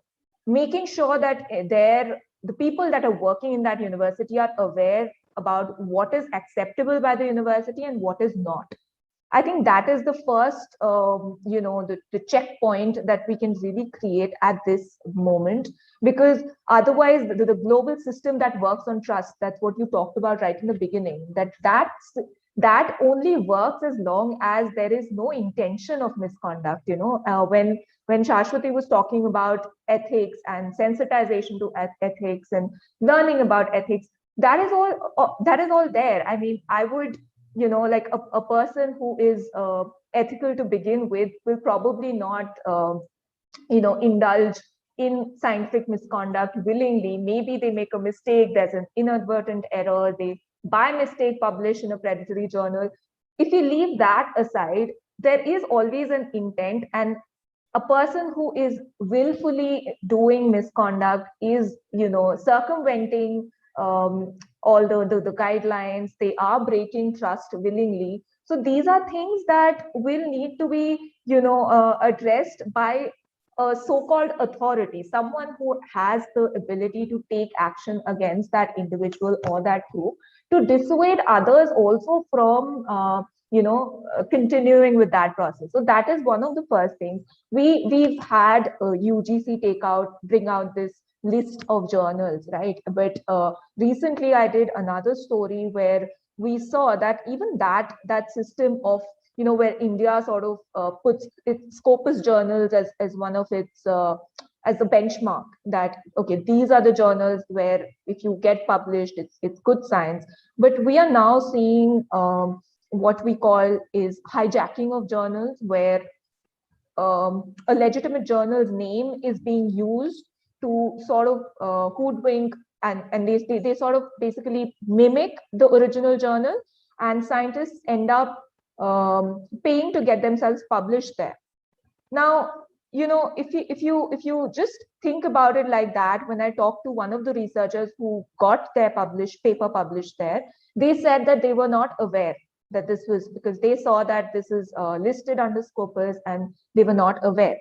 making sure that the people that are working in that university are aware about what is acceptable by the university and what is not. I think that is the first, the checkpoint that we can really create at this moment, because otherwise the global system that works on trust, that's what you talked about right in the beginning, that only works as long as there is no intention of misconduct. When Shaswati was talking about ethics and sensitization to ethics and learning about ethics, that is all there. I mean, I would, like a person who is ethical to begin with will probably not, indulge in scientific misconduct willingly. Maybe they make a mistake, there's an inadvertent error, they by mistake publish in a predatory journal. If you leave that aside, there is always an intent, and a person who is willfully doing misconduct is, circumventing all the guidelines. They are breaking trust willingly. So these are things that will need to be, addressed by a so-called authority, someone who has the ability to take action against that individual or that group, to dissuade others also from continuing with that process. So that is one of the first things. We've had UGC bring out this list of journals, right? But recently I did another story where we saw that even that system of, where India sort of puts its Scopus journals as one of its as a benchmark, that okay, these are the journals where if you get published, it's good science. But we are now seeing what we call is hijacking of journals, where a legitimate journal's name is being used to sort of hoodwink, and they sort of basically mimic the original journal, and scientists end up paying to get themselves published there. Now, if you just think about it like that, when I talked to one of the researchers who got their paper published there, they said that they were not aware that this was, because they saw that this is listed under Scopus and they were not aware.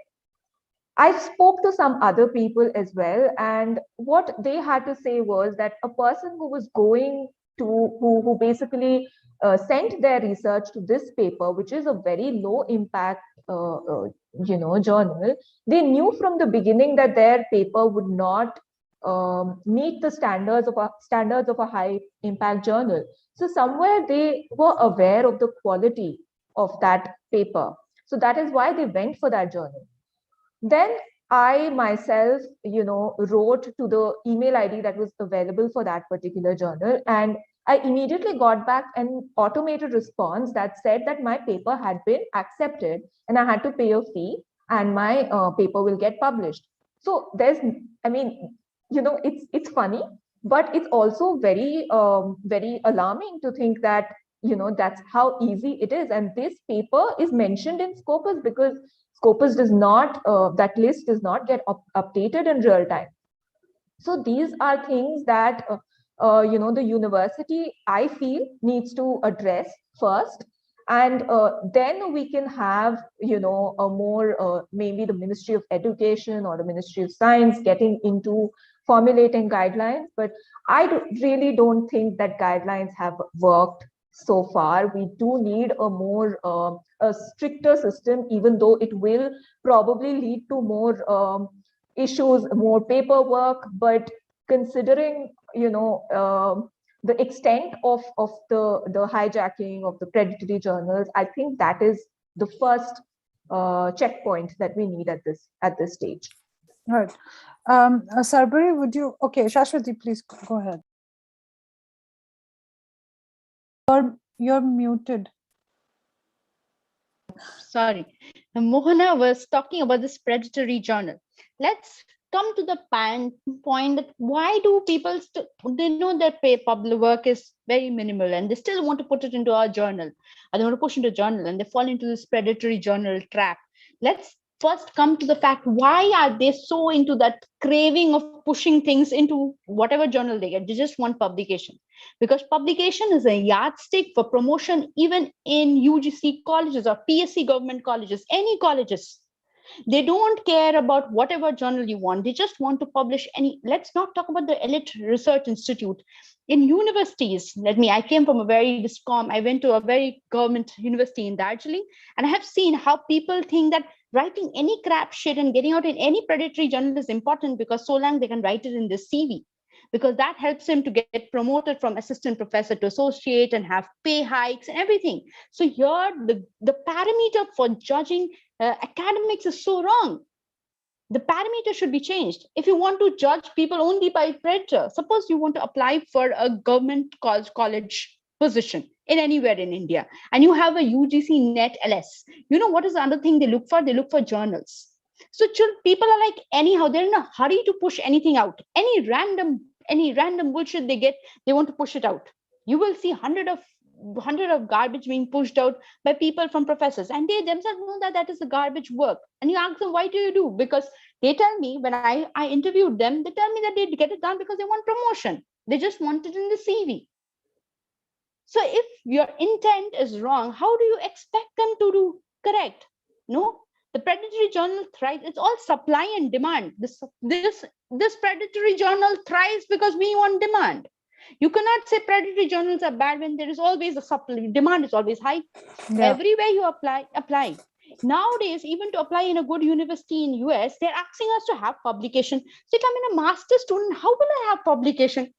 I spoke to some other people as well, and what they had to say was that a person who was going to, who basically sent their research to this paper, which is a very low impact, journal, they knew from the beginning that their paper would not meet the standards of a high impact journal. So somewhere they were aware of the quality of that paper. So that is why they went for that journal. Then I myself, wrote to the email ID that was available for that particular journal, and I immediately got back an automated response that said that my paper had been accepted and I had to pay a fee and my paper will get published. So it's funny, but it's also very, very alarming to think that, that's how easy it is. And this paper is mentioned in Scopus because Scopus does not, that list does not get updated in real time. So these are things that, the university, I feel, needs to address first. And then we can have, a more, maybe the Ministry of Education or the Ministry of Science getting into formulating guidelines. But I really don't think that guidelines have worked so far. We do need a more, a stricter system, even though it will probably lead to more issues, more paperwork. But considering, the extent of the hijacking of the predatory journals, I think that is the first checkpoint that we need at this stage. Right. Sarbari, would you? Okay, Shaswati, please go ahead. You're muted. Sorry. Mohana was talking about this predatory journal. Let's come to the point that why do people they know that public work is very minimal and they still want to put it into our journal, or they want to push into a journal, and they fall into this predatory journal trap. Let's first come to the fact, why are they so into that craving of pushing things into whatever journal they get? They just want publication, because publication is a yardstick for promotion, even in UGC colleges or PSC government colleges, any colleges. They don't care about whatever journal you want. They just want to publish any. Let's not talk about the elite research institute. In universities, I came from a very discom, I went to a very government university in Darjeeling, and I have seen how people think that writing any crap shit and getting out in any predatory journal is important because so long they can write it in their CV, because that helps him to get promoted from assistant professor to associate and have pay hikes and everything. So here, the parameter for judging academics is so wrong. The parameter should be changed. If you want to judge people only by predator, suppose you want to apply for a government college position in anywhere in India, and you have a UGC net LS, you know what is the other thing they look for? They look for journals. So people are like, anyhow, they're in a hurry to push anything out. Any random bullshit they get, they want to push it out. You will see hundred of garbage being pushed out by people from professors, and they themselves know that that is the garbage work. And you ask them, why do you do? Because they tell me, when I interviewed them, they tell me that they get it done because they want promotion. They just want it in the CV. So if your intent is wrong, how do you expect them to do correct? No, the predatory journal thrives. It's all supply and demand. This predatory journal thrives because we want demand. You cannot say predatory journals are bad when there is always a supply. Demand is always high. Yeah. Everywhere you apply. Nowadays, even to apply in a good university in US, they're asking us to have publication. So if I'm a master's student, how will I have publication?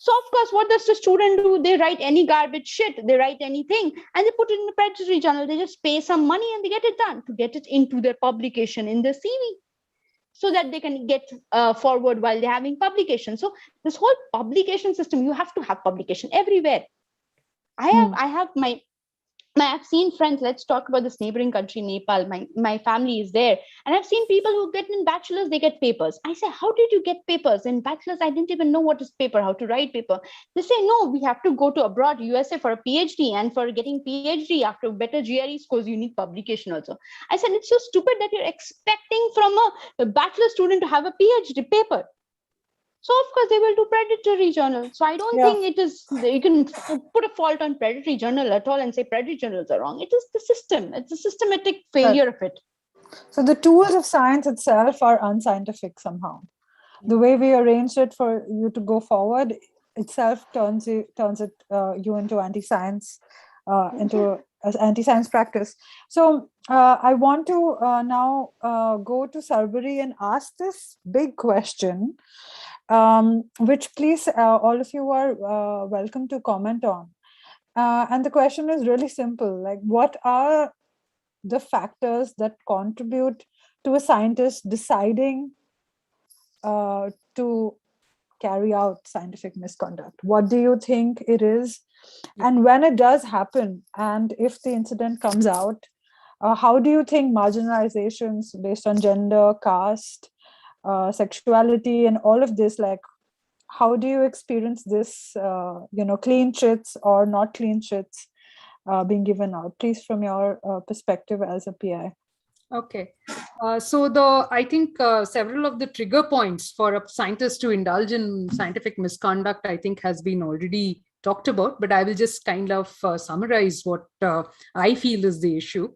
So of course, what does the student do? They write any garbage shit, they write anything, and they put it in a predatory journal. They just pay some money and they get it done to get it into their publication in their CV, so that they can get forward while they're having publication. So this whole publication system, you have to have publication everywhere. I've seen friends, let's talk about this neighboring country, Nepal. My family is there. And I've seen people who get in bachelor's, they get papers. I say, how did you get papers? In bachelor's, I didn't even know what is paper, how to write paper. They say, no, we have to go to abroad, USA for a PhD. And for getting PhD, after better GRE scores, you need publication also. I said, it's so stupid that you're expecting from a bachelor student to have a PhD paper. So of course they will do predatory journal. So I don't think it is, you can put a fault on predatory journal at all and say predatory journals are wrong. It is the system. It's a systematic failure of it. So the tools of science itself are unscientific somehow. The way we arranged it for you to go forward itself turns you into anti-science, into anti-science practice. So I want to now go to Sarbari and ask this big question, which please all of you are welcome to comment on. And the question is really simple, like what are the factors that contribute to a scientist deciding to carry out scientific misconduct? What do you think it is? And when it does happen, and if the incident comes out, how do you think marginalizations based on gender, caste, sexuality, and all of this, like, how do you experience this, clean chits or not clean chits being given out? Please, from your perspective as a PI. Okay. So I think several of the trigger points for a scientist to indulge in scientific misconduct, I think has been already talked about, but I will just kind of summarize what I feel is the issue.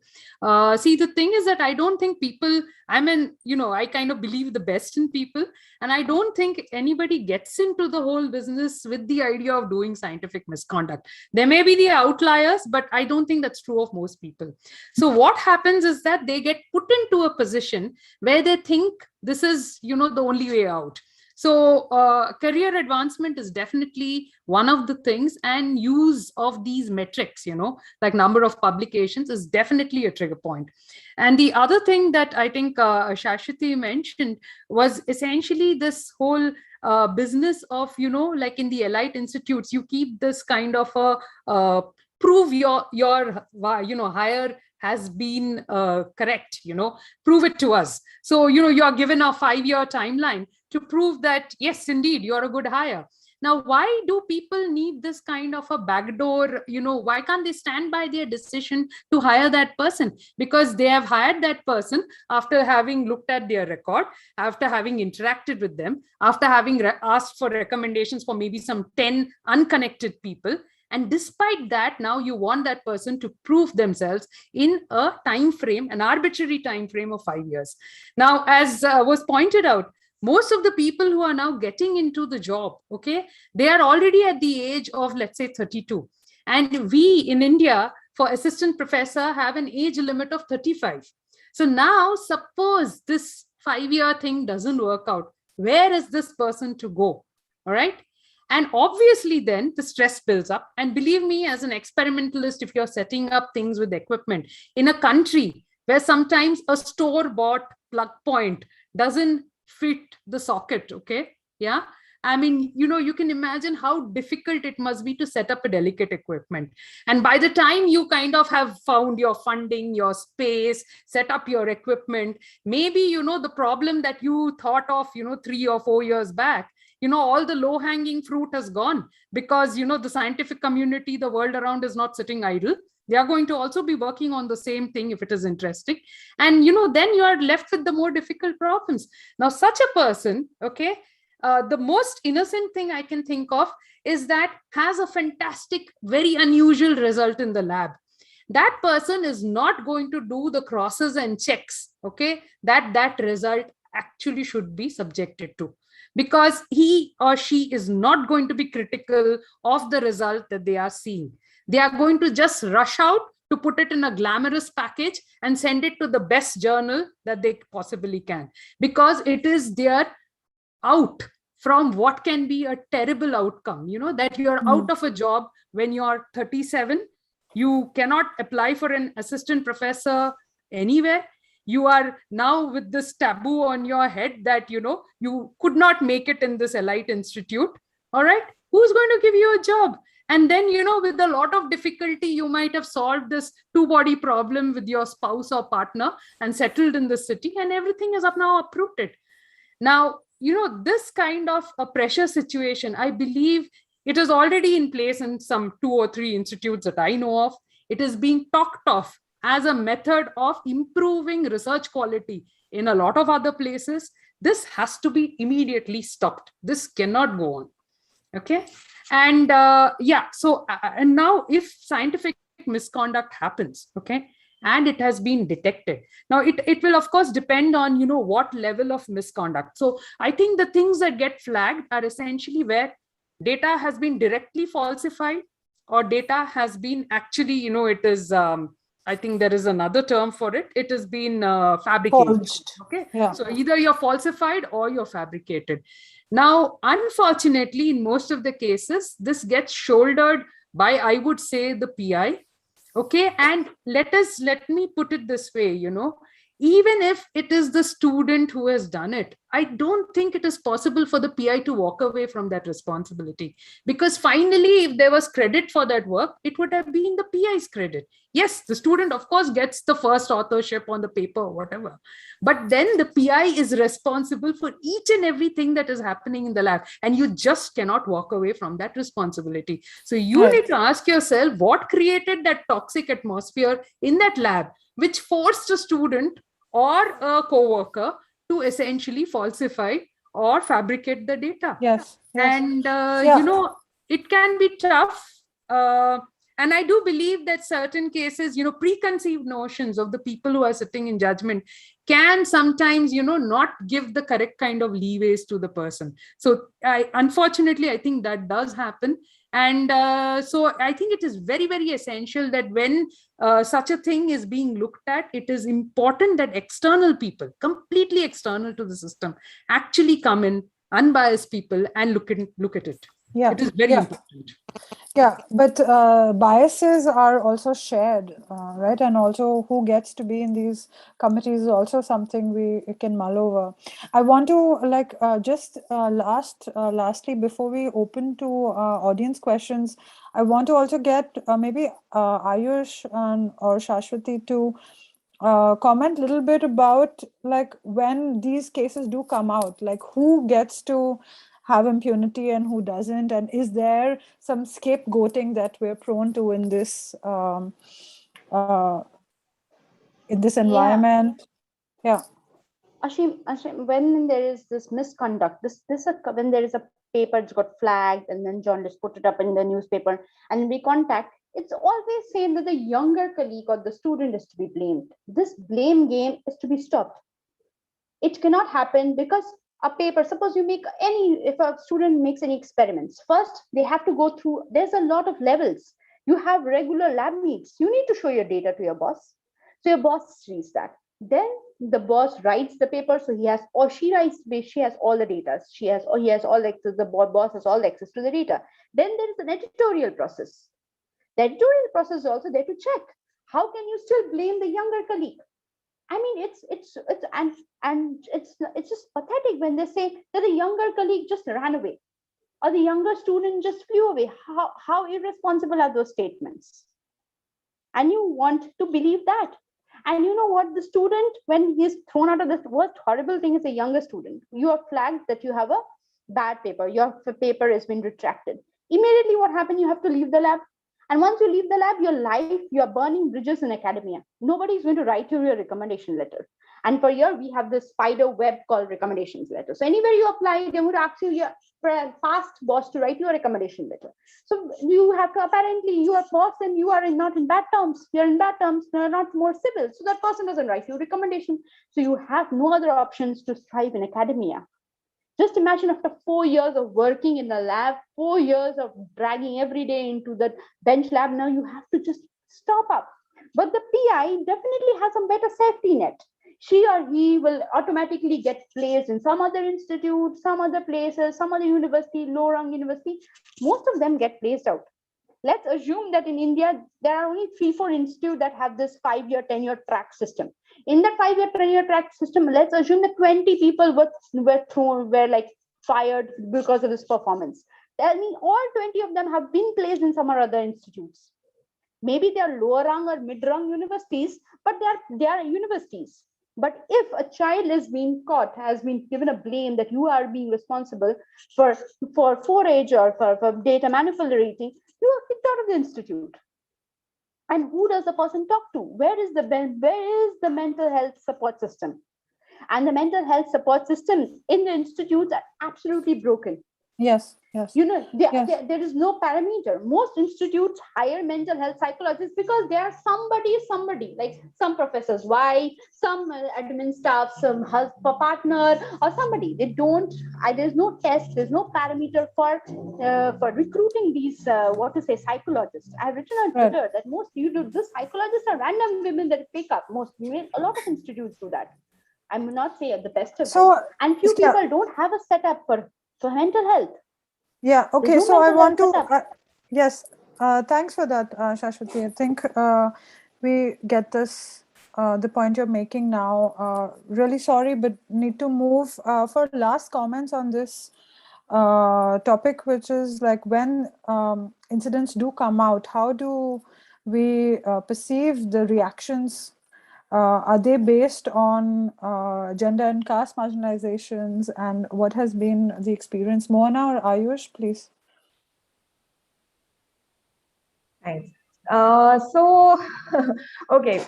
See, the thing is that I don't think people, I kind of believe the best in people, and I don't think anybody gets into the whole business with the idea of doing scientific misconduct. There may be the outliers, but I don't think that's true of most people. So what happens is that they get put into a position where they think this is, the only way out. So career advancement is definitely one of the things, and use of these metrics, like number of publications, is definitely a trigger point. And the other thing that I think Shaswati mentioned was essentially this whole business of, like in the elite institutes, you keep this kind of a prove your hire has been correct, prove it to us. So, you are given a 5-year timeline to prove that, yes, indeed, you're a good hire. Now, why do people need this kind of a backdoor, why can't they stand by their decision to hire that person? Because they have hired that person after having looked at their record, after having interacted with them, after having asked for recommendations for maybe some 10 unconnected people. And despite that, now you want that person to prove themselves in a time frame, an arbitrary time frame of 5 years. Now, as was pointed out, most of the people who are now getting into the job, okay, they are already at the age of, let's say, 32. And we in India, for assistant professor, have an age limit of 35. So now suppose this 5-year thing doesn't work out, where is this person to go? All right. And obviously then the stress builds up. And believe me, as an experimentalist, if you're setting up things with equipment in a country where sometimes a store-bought plug point doesn't fit the socket, okay? Yeah. I mean, you know, you can imagine how difficult it must be to set up a delicate equipment. And by the time you kind of have found your funding, your space, set up your equipment, maybe, you know, the problem that you thought of, you know, 3 or 4 years back, you know, all the low hanging fruit has gone because, you know, the scientific community, the world around is not sitting idle. They are going to also be working on the same thing if it is interesting. And, you know, then you are left with the more difficult problems. Now, such a person, okay, the most innocent thing I can think of is that has a fantastic, very unusual result in the lab. That person is not going to do the crosses and checks, okay, that result actually should be subjected to, because he or she is not going to be critical of the result that they are seeing. They are going to just rush out to put it in a glamorous package and send it to the best journal that they possibly can, because it is their out from what can be a terrible outcome, you know, that you're out of a job when you're 37, you cannot apply for an assistant professor anywhere. You are now with this taboo on your head that, you know, you could not make it in this elite institute. All right, who's going to give you a job? And then, you know, with a lot of difficulty, you might have solved this two-body problem with your spouse or partner and settled in the city, and everything is up now uprooted. Now, you know, this kind of a pressure situation, I believe it is already in place in some 2 or 3 institutes that I know of. It is being talked of as a method of improving research quality in a lot of other places. This has to be immediately stopped. This cannot go on. Okay. And yeah, so and now if scientific misconduct happens, okay, and it has been detected. Now, it will, of course, depend on, you know, what level of misconduct. So I think the things that get flagged are essentially where data has been directly falsified, or data has been actually, you know, it is, I think there is another term for it. It has been fabricated. Forged. Okay. Yeah. So either you're falsified or you're fabricated. Now, unfortunately, in most of the cases, this gets shouldered by, I would say, the PI. Okay, and let me put it this way, you know, even if it is the student who has done it, I don't think it is possible for the PI to walk away from that responsibility, because finally, if there was credit for that work, it would have been the PI's credit. Yes, the student, of course, gets the first authorship on the paper or whatever, but then the PI is responsible for each and everything that is happening in the lab, and you just cannot walk away from that responsibility. So you need to ask yourself, what created that toxic atmosphere in that lab, which forced a student or a co-worker to essentially falsify or fabricate the data. Yes. And, you know, it can be tough. And I do believe that certain cases, you know, preconceived notions of the people who are sitting in judgment can sometimes, you know, not give the correct kind of leeways to the person. So unfortunately, I think that does happen. And so I think it is very, very essential that when such a thing is being looked at, it is important that external people, completely external to the system, actually come in, unbiased people, and look at it. Yeah, it is very important. Yeah, but biases are also shared, right? And also who gets to be in these committees is also something we can mull over. I want to lastly, before we open to audience questions, I want to also get maybe Ayush or Shaswati to comment a little bit about, like, when these cases do come out, like who gets to have impunity and who doesn't, and is there some scapegoating that we're prone to in this environment? Aashima, when there is this misconduct, when there is a paper got flagged, and then journalists put it up in the newspaper, and we contact. It's always saying that the younger colleague or the student is to be blamed. This blame game is to be stopped. It cannot happen because a paper, suppose you make any, if a student makes any experiments, first they have to go through, there's a lot of levels. You have regular lab meets. You need to show your data to your boss. So your boss sees that. Then the boss writes the paper. So he has, or she writes, she has all the data. She has, or he has all access, the boss has all access to the data. Then there is an editorial process. The editorial process is also there to check. How can you still blame the younger colleague? I mean, it's just pathetic when they say that the younger colleague just ran away or the younger student just flew away. How irresponsible are those statements? And you want to believe that. And you know what? The student, when he is thrown out of the worst horrible thing is a younger student. You are flagged that you have a bad paper. Your paper has been retracted. Immediately what happened? You have to leave the lab. And once you leave the lab, your life, you are burning bridges in academia. Nobody is going to write you your recommendation letter. And for here, we have this spider web called recommendations letter. So anywhere you apply, they would ask you your past boss to write you a recommendation letter. So you have to, apparently, your boss and you are not in bad terms. You're in bad terms, you're not more civil. So that person doesn't write you a recommendation. So you have no other options to thrive in academia. Just imagine after 4 years of working in the lab, 4 years of dragging every day into the bench lab, now you have to just stop up. But the PI definitely has some better safety net. She or he will automatically get placed in some other institute, some other places, some other university, low-rung university. Most of them get placed out. Let's assume that in India, there are only 3-4 institutes that have this 5-year tenure track system. In that 5-year tenure track system, let's assume that 20 people were like fired because of this performance. That means all 20 of them have been placed in some or other institutes. Maybe they are lower rung or mid-rung universities, but they are universities. But if a child is being caught, has been given a blame that you are being responsible for 4H or for data manipulating, you are kicked out of the institute. And who does the person talk to? Where is the mental health support system? And the mental health support system in the institutes are absolutely broken. Yes, yes. You know, there is no parameter. Most institutes hire mental health psychologists because they are somebody, like some professor's wife, some admin staff, some husband, partner, or somebody. They don't. There's no test. There's no parameter for recruiting these psychologists. I've written on Twitter that most this psychologists are random women that pick up. A lot of institutes do that. I'm not saying the best of them. And few people don't have a setup for mental health. Yeah, okay, so I want to, yes, thanks for that, Shaswati. I think we get this, the point you're making now. Really sorry, but need to move for last comments on this topic, which is like when incidents do come out, how do we perceive the reactions? Are they based on gender and caste marginalizations, and what has been the experience? Mohana or Ayush, please. Thanks. So, okay,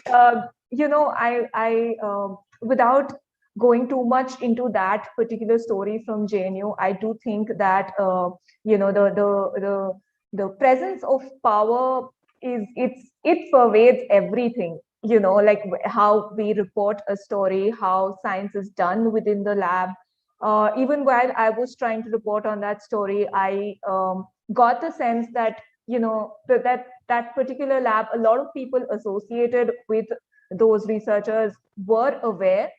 you know, I without going too much into that particular story from JNU, I do think that you know the presence of power it pervades everything. You know, like how we report a story, how science is done within the lab. Even while I was trying to report on that story, I got the sense that, you know, that particular lab, a lot of people associated with those researchers were aware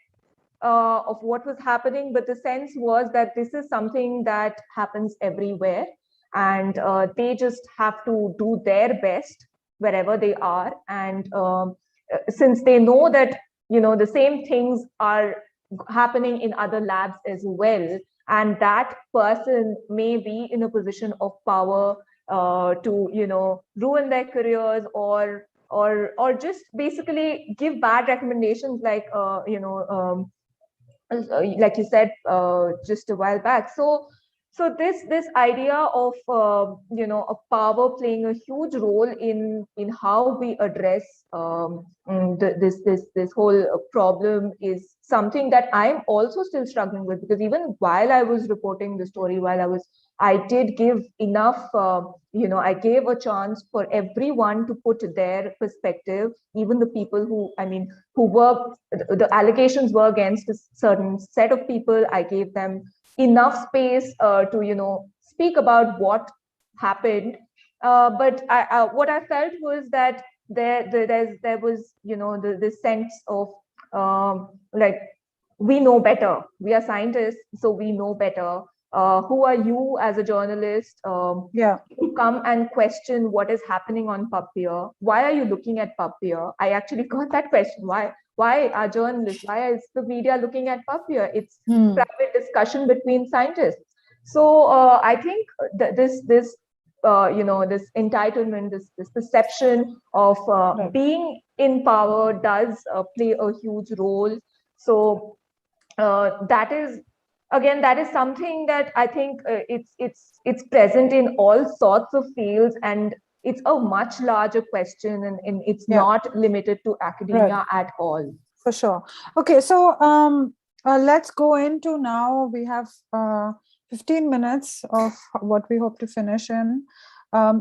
of what was happening, but the sense was that this is something that happens everywhere, and they just have to do their best wherever they are. And since they know that, you know, the same things are happening in other labs as well, and that person may be in a position of power to, you know, ruin their careers or just basically give bad recommendations, like like you said just a while back. So this idea of you know, a power playing a huge role in how we address this whole problem is something that I'm also still struggling with, because even while I was reporting the story, while I was I did give enough, I gave a chance for everyone to put their perspective, even the people who, the allegations were against a certain set of people. I gave them enough space to, speak about what happened. But what I felt was that there was, this sense of like, we know better. We are scientists, so we know better. Who are you as a journalist to come and question what is happening on PubPeer? Why are you looking at PubPeer? I actually got that question. Why are journalists, why is the media looking at PubPeer? It's private discussion between scientists. So I think this entitlement, this perception of being in power does play a huge role. So that is something that I think it's present in all sorts of fields, and it's a much larger question, and it's not limited to academia at all. For sure. Okay, so let's go into now. We have 15 minutes of what we hope to finish in.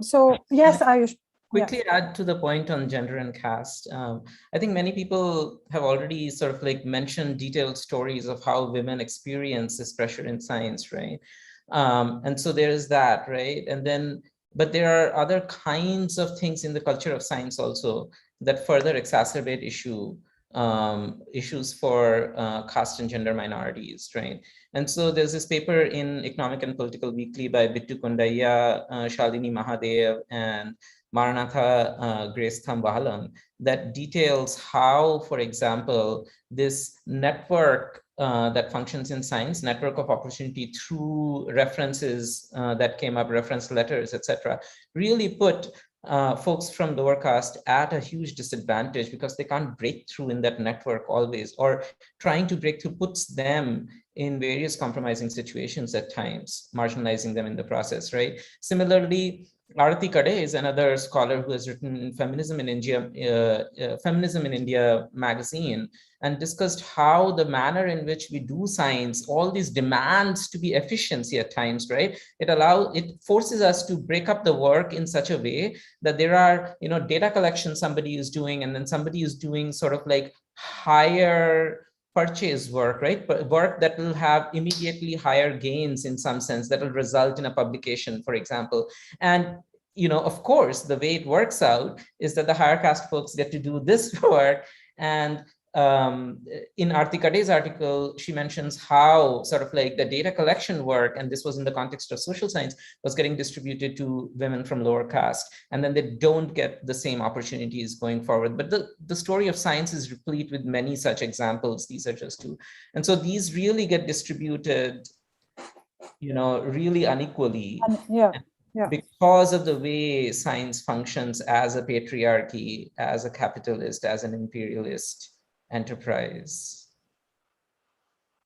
So yes, Ayush. Quickly add to the point on gender and caste. I think many people have already sort of like mentioned detailed stories of how women experience this pressure in science, right? And so there is that, right? And then, but there are other kinds of things in the culture of science also that further exacerbate issues for caste and gender minorities, right? And so there's this paper in Economic and Political Weekly by Bittu Kondaiya, Shalini Mahadev, and Maranatha Grace Thambahalam that details how, for example, this network that functions in science, network of opportunity through references that came up, reference letters, etc., really put folks from lower caste at a huge disadvantage because they can't break through in that network always, or trying to break through puts them in various compromising situations at times, marginalizing them in the process, right? Similarly, Arati Kade is another scholar who has written Feminism in India magazine and discussed how the manner in which we do science, all these demands to be efficiency at times, right? It forces us to break up the work in such a way that there are, data collection somebody is doing, and then somebody is doing sort of like higher purchase work, right? But work that will have immediately higher gains in some sense that will result in a publication, for example. And, of course, the way it works out is that the higher caste folks get to do this work. And in Arti Kade's article, she mentions how sort of like the data collection work, and this was in the context of social science, was getting distributed to women from lower caste, and then they don't get the same opportunities going forward. But the story of science is replete with many such examples. These are just two. And so these really get distributed, really unequally. Because of the way science functions as a patriarchy, as a capitalist, as an imperialist enterprise,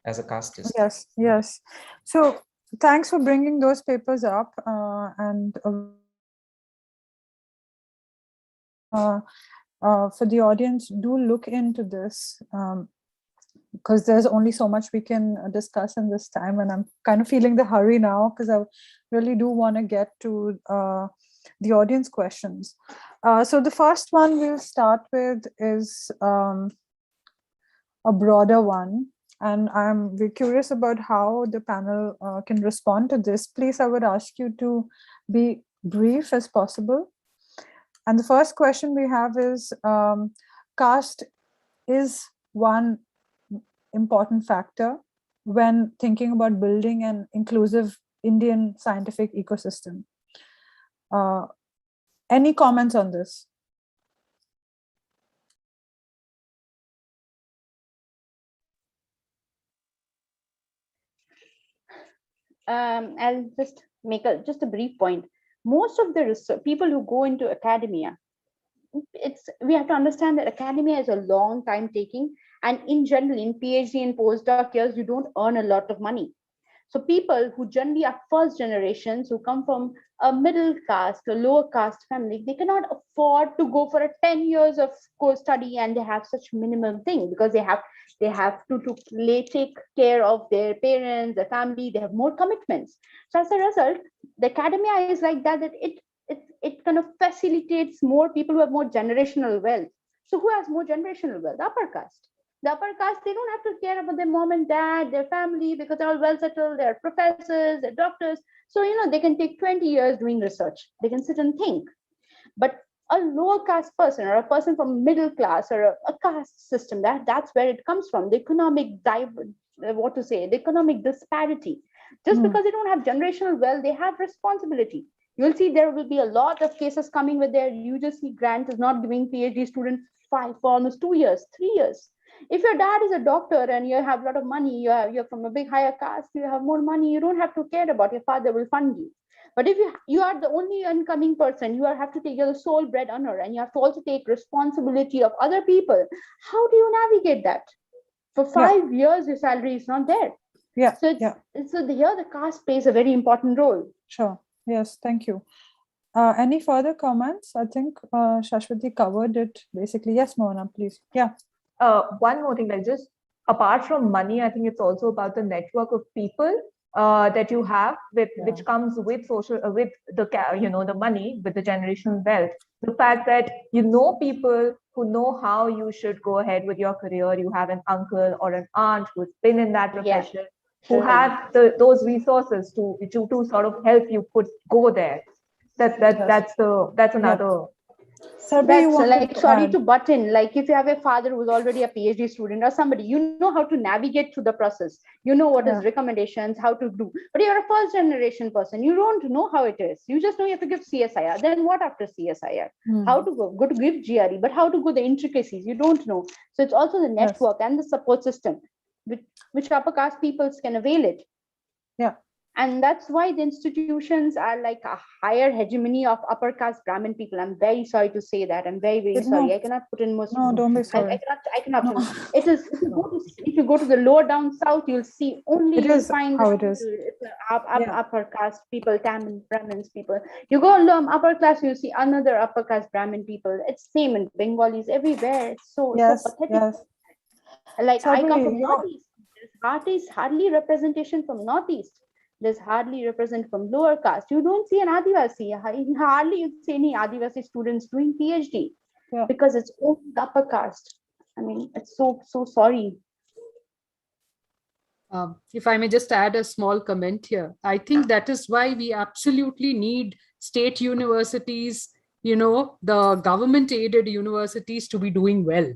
as a casteist. Yes. So thanks for bringing those papers up, and for the audience, do look into this, because there's only so much we can discuss in this time, and I'm kind of feeling the hurry now because I really do want to get to the audience questions. So the first one we'll start with is a broader one, and we're curious about how the panel can respond to this. Please, I would ask you to be brief as possible. And the first question we have is, caste is one important factor when thinking about building an inclusive Indian scientific ecosystem. Any comments on this? I'll just make a brief point. Most of the people who go into academia, we have to understand that academia is a long time taking, and in general, in PhD and postdoc years, you don't earn a lot of money. So people who generally are first generations, who come from a middle caste or lower caste family, they cannot afford to go for a 10 years of course study, and they have such minimum thing because they have to take care of their parents, their family, they have more commitments. So as a result, the academia is like that, it kind of facilitates more people who have more generational wealth. So who has more generational wealth? The upper caste. The upper caste, they don't have to care about their mom and dad, their family, because they're all well settled, they're professors, they're doctors. So, they can take 20 years doing research. They can sit and think. But a lower caste person or a person from middle class or a caste system, that's where it comes from. The economic the economic disparity. Just because they don't have generational wealth, they have responsibility. You'll see there will be a lot of cases coming with their UGC grant is not giving PhD students for almost 2 years, 3 years. If your dad is a doctor and you have a lot of money, you're from a big higher caste, you have more money, you don't have to care about your father will fund you. But if you are the only incoming person, you're the sole bread earner, and you have to also take responsibility of other people. How do you navigate that? For 5 years, your salary is not there. Yeah. So here the caste plays a very important role. Sure. Yes. Thank you. Any further comments? I think Shaswati covered it basically. Yes, Mohana, please. Yeah. One more thing, like just apart from money, I think it's also about the network of people that you have which comes with social with the money, with the generational wealth. The fact that people who know how you should go ahead with your career. You have an uncle or an aunt who's been in that profession, who have those resources to sort of help you go there. That's another. Sarbari, that's sorry to butt in. Like if you have a father who's already a PhD student or somebody, you know how to navigate through the process. You know what is recommendations, how to do. But you're a first generation person. You don't know how it is. You just know you have to give CSIR. Then what after CSIR? How to go to give GRE, but how to go the intricacies, you don't know. So it's also the network and the support system, which upper caste peoples can avail it. Yeah. And that's why the institutions are like a higher hegemony of upper caste Brahmin people. I'm very sorry to say that. I'm very, very sorry. I cannot put in more. No, don't be sorry. I cannot. No. It is. If you go to the lower down south, you'll see only you find how it is. Upper caste people, Tamil Brahmins people. You go upper class, you'll see another upper caste Brahmin people. It's same in Bengalis everywhere. It's so pathetic. Yes. Like Sarbari, I come from Northeast. There's hardly representation from Northeast. There's hardly represent from lower caste. You don't see an Adivasi. Hardly you see any Adivasi students doing PhD because it's only the upper caste. I mean, it's so sorry. If I may just add a small comment here, I think that is why we absolutely need state universities, the government aided universities to be doing well.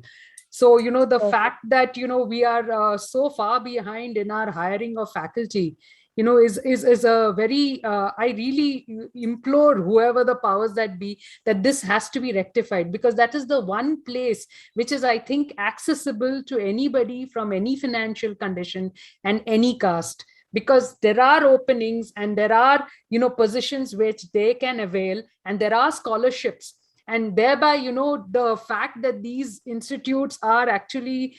So, the fact that, we are so far behind in our hiring of faculty, is a very, I really implore whoever the powers that be, that this has to be rectified, because that is the one place which is, I think, accessible to anybody from any financial condition and any caste, because there are openings and there are, positions which they can avail, and there are scholarships. And thereby, the fact that these institutes are actually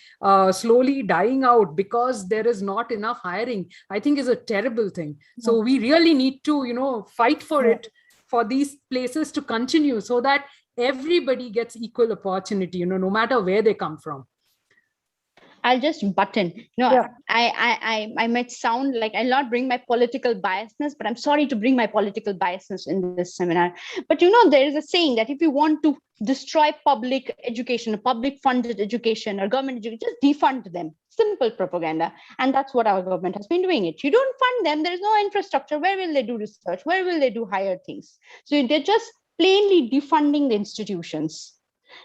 slowly dying out because there is not enough hiring, I think is a terrible thing. So we really need to, fight for it, for these places to continue so that everybody gets equal opportunity, no matter where they come from. I'll just button. I might sound like I'll not bring my political biasness, but I'm sorry to bring my political biasness in this seminar. But there is a saying that if you want to destroy public education, public funded education or government education, just defund them. Simple propaganda. And that's what our government has been doing it. You don't fund them. There is no infrastructure. Where will they do research? Where will they do higher things? So they're just plainly defunding the institutions.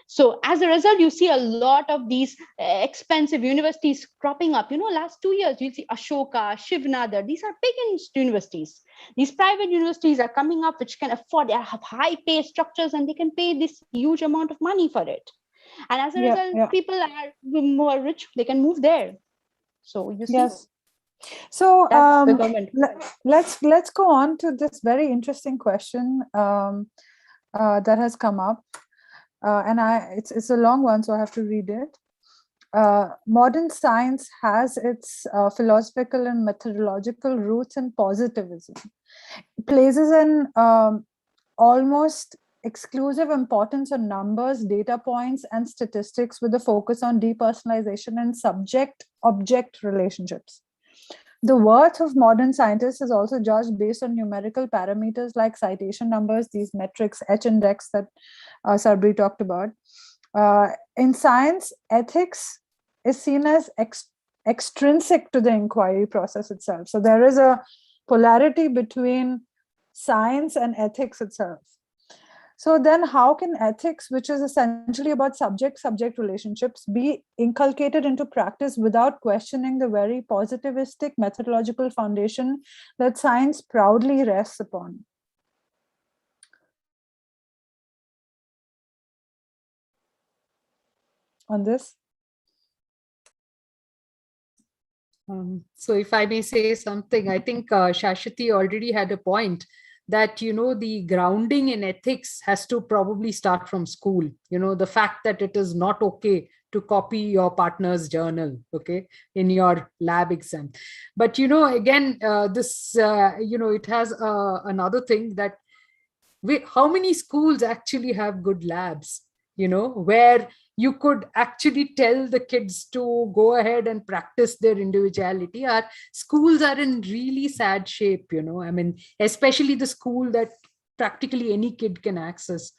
So as a result, you see a lot of these expensive universities cropping up. Last 2 years, you'll see Ashoka, Shivnadar. These are big universities. These private universities are coming up, which can afford, they have high pay structures, and they can pay this huge amount of money for it. And as a result, people are more rich, they can move there. So you see. Yes. So let's go on to this very interesting question that has come up. And it's a long one, so I have to read it. modern science has its philosophical and methodological roots in positivism. It places an almost exclusive importance on numbers, data points, and statistics with a focus on depersonalization and subject-object relationships. The worth of modern scientists is also judged based on numerical parameters like citation numbers, these metrics, H-index that Sarbari talked about. In science, ethics is seen as extrinsic to the inquiry process itself. So there is a polarity between science and ethics itself. So then how can ethics, which is essentially about subject-subject relationships, be inculcated into practice without questioning the very positivistic methodological foundation that science proudly rests upon? On this? So if I may say something, I think Shaswati already had a point that, you know, the grounding in ethics has to probably start from school. You know, the fact that it is not okay to copy your partner's journal, okay, in your lab exam. But, you know, again, it has another thing that how many schools actually have good labs, you know, where you could actually tell the kids to go ahead and practice their individuality. Our schools are in really sad shape, you know, I mean, especially the school that practically any kid can access.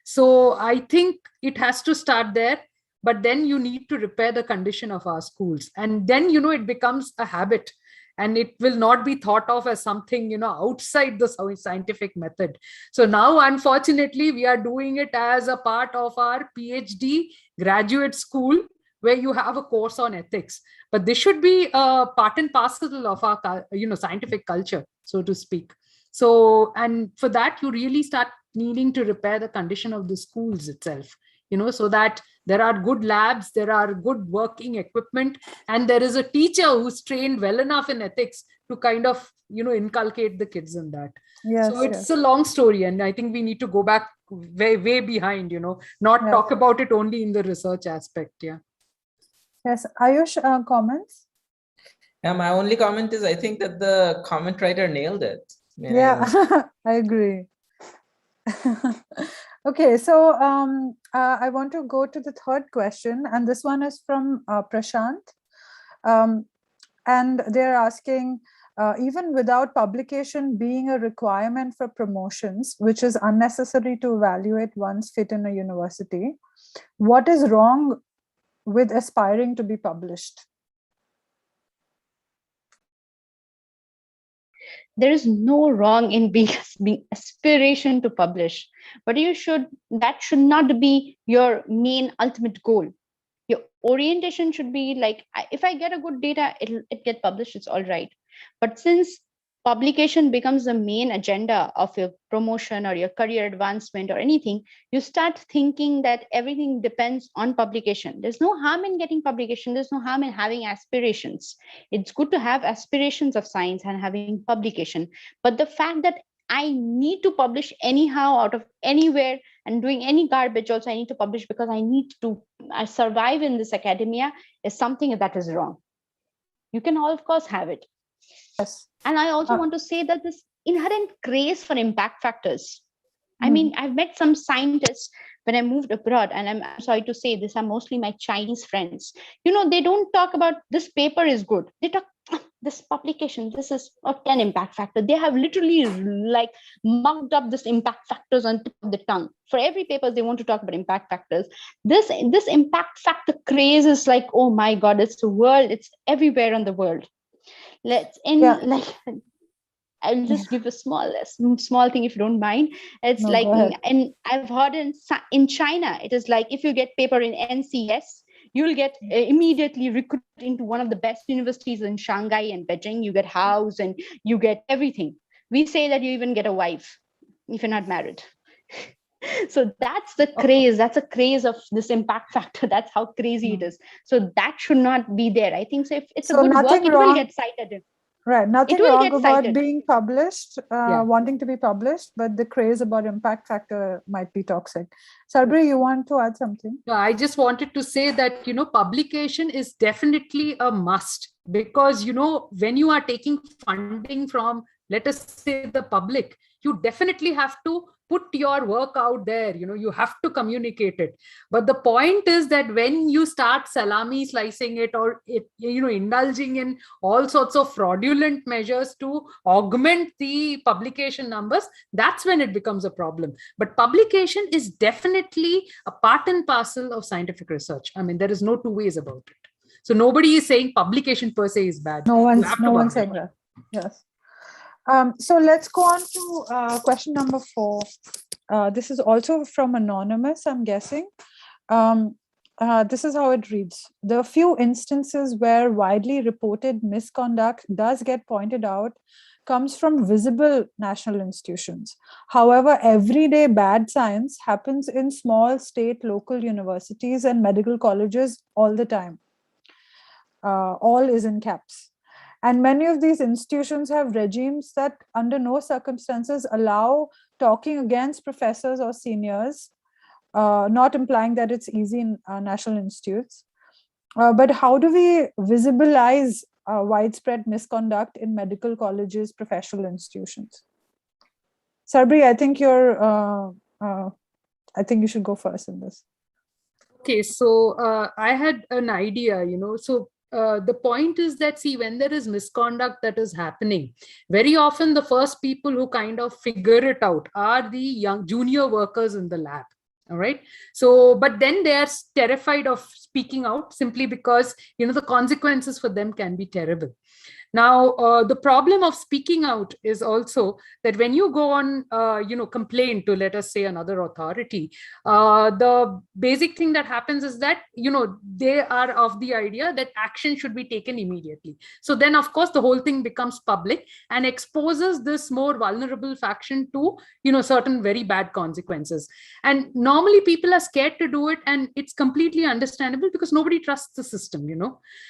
So I think it has to start there, but then you need to repair the condition of our schools. And then, you know, it becomes a habit. And it will not be thought of as something, you know, outside the scientific method. So now, unfortunately, we are doing it as a part of our PhD graduate school, where you have a course on ethics. But this should be a part and parcel of our, you know, scientific culture, so to speak. So, and for that, you really start needing to repair the condition of the schools itself, you know, so that there are good labs, there are good working equipment, and there is a teacher who's trained well enough in ethics to kind of, you know, inculcate the kids in that. Yes, so it's a long story, and I think we need to go back way behind, you know, not talk about it only in the research aspect. Yeah. Yes, Ayush, comments? Yeah, my only comment is I think that the comment writer nailed it. Yeah, I agree. Okay, so I want to go to the third question, and this one is from Prashant. And they're asking, even without publication being a requirement for promotions, which is unnecessary to evaluate one's fit in a university, what is wrong with aspiring to be published? There is no wrong in being aspiration to publish, but that should not be your main ultimate goal. Your orientation should be like, if I get a good data, it get published, it's all right. But since publication becomes the main agenda of your promotion or your career advancement or anything, you start thinking that everything depends on publication. There's no harm in getting publication. There's no harm in having aspirations. It's good to have aspirations of science and having publication. But the fact that I need to publish anyhow out of anywhere and doing any garbage also, I need to publish because I need to survive in this academia is something that is wrong. You can, of course, have it. Yes. And I also want to say that this inherent craze for impact factors. I mean, I've met some scientists when I moved abroad, and I'm sorry to say this are mostly my Chinese friends. You know, they don't talk about this paper is good. They talk this publication, this is a 10 impact factor. They have literally like mugged up this impact factors on tip of the tongue. For every paper, they want to talk about impact factors. This impact factor craze is like, oh my God, it's the world. It's everywhere in the world. I'll just give a small thing if you don't mind. It's and I've heard in China, it is like if you get paper in NCS, you'll get immediately recruited into one of the best universities in Shanghai and Beijing. You get house and you get everything. We say that you even get a wife if you're not married. So that's the craze. That's a craze of this impact factor. That's how crazy it is. So that should not be there. I think so. If it's a good work, it will get cited. Right. Nothing will wrong get about cited. being published, Yeah. wanting to be published, but the craze about impact factor might be toxic. Sarbari, you want to add something? No, I just wanted to say that, publication is definitely a must, because, when you are taking funding from, let us say, the public, you definitely have to put your work out there, you have to communicate it. But the point is that when you start salami slicing it, or indulging in all sorts of fraudulent measures to augment the publication numbers, that's when it becomes a problem. But publication is definitely a part and parcel of scientific research. I mean, there is no two ways about it. So nobody is saying publication per se is bad. No You one have to publish. said that. Yes. So let's go on to question number 4. This is also from Anonymous, I'm guessing. This is how it reads. The few instances where widely reported misconduct does get pointed out comes from visible national institutions. However, everyday bad science happens in small state, local universities and medical colleges all the time. All is in caps. And many of these institutions have regimes that under no circumstances allow talking against professors or seniors, not implying that it's easy in national institutes. But how do we visibilize widespread misconduct in medical colleges, professional institutions? Sarbari, I think I think you should go first in this. Okay, so I had an idea, so the point is that, see, when there is misconduct that is happening, very often the first people who kind of figure it out are the young junior workers in the lab. All right. So, but then they are terrified of speaking out simply because, the consequences for them can be terrible. Now, the problem of speaking out is also that when you go on, complain to, let us say, another authority, the basic thing that happens is that, they are of the idea that action should be taken immediately. So then, of course, the whole thing becomes public and exposes this more vulnerable faction to, certain very bad consequences. And normally people are scared to do it, and it's completely understandable because nobody trusts the system,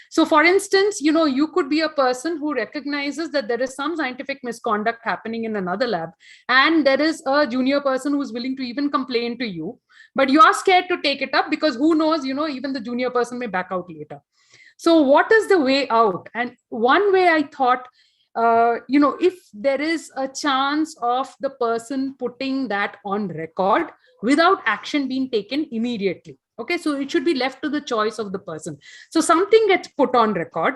So for instance, you could be a person who recognizes that there is some scientific misconduct happening in another lab, and there is a junior person who's willing to even complain to you, but you are scared to take it up because who knows, even the junior person may back out later. So what is the way out? And one way I thought, if there is a chance of the person putting that on record without action being taken immediately. Okay, so it should be left to the choice of the person. So something gets put on record.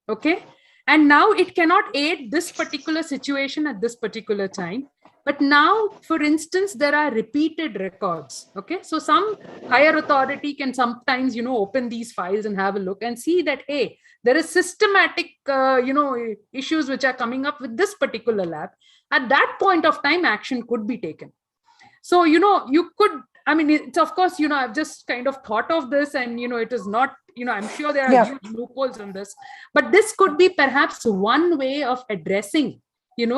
Okay, and now it cannot aid this particular situation at this particular time. But now, for instance, there are repeated records. Okay, so some higher authority can sometimes, open these files and have a look and see that, hey, there is systematic, issues which are coming up with this particular lab. At that point of time, action could be taken. So, you could, I mean, it's of course, I've just kind of thought of this, and, it is not, I'm sure there are huge loopholes in this, but this could be perhaps one way of addressing,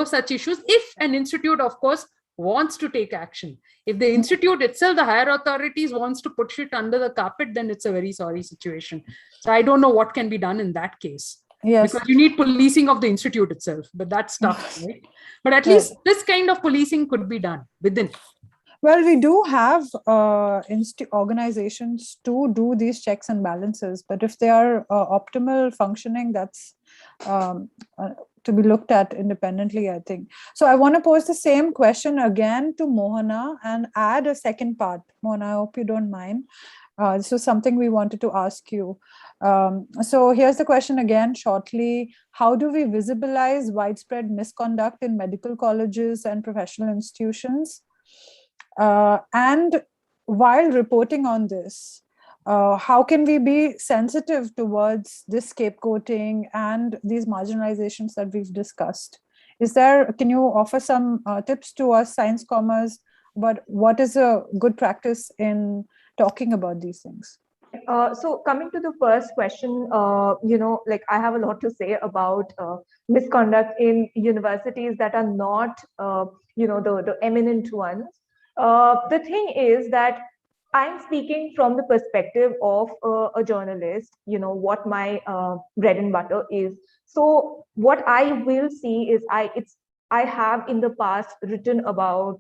such issues, if an institute, of course, wants to take action. If the institute itself, the higher authorities, wants to put shit under the carpet, then it's a very sorry situation. So I don't know what can be done in that case. Yes. Because you need policing of the institute itself, but that's tough, right? But at least this kind of policing could be done within. Well, we do have organizations to do these checks and balances, but if they are optimal functioning, that's to be looked at independently, I think. So I want to pose the same question again to Mohana and add a second part. Mohana, I hope you don't mind. This was something we wanted to ask you. So here's the question again shortly. How do we visibilize widespread misconduct in medical colleges and professional institutions? And while reporting on this, how can we be sensitive towards this scapegoating and these marginalizations that we've discussed? Can you offer some tips to us science commerce about what is a good practice in talking about these things? So coming to the first question, like I have a lot to say about misconduct in universities that are not, the eminent ones. The thing is that I'm speaking from the perspective of a journalist, what my bread and butter is. So what I will see is I have in the past written about,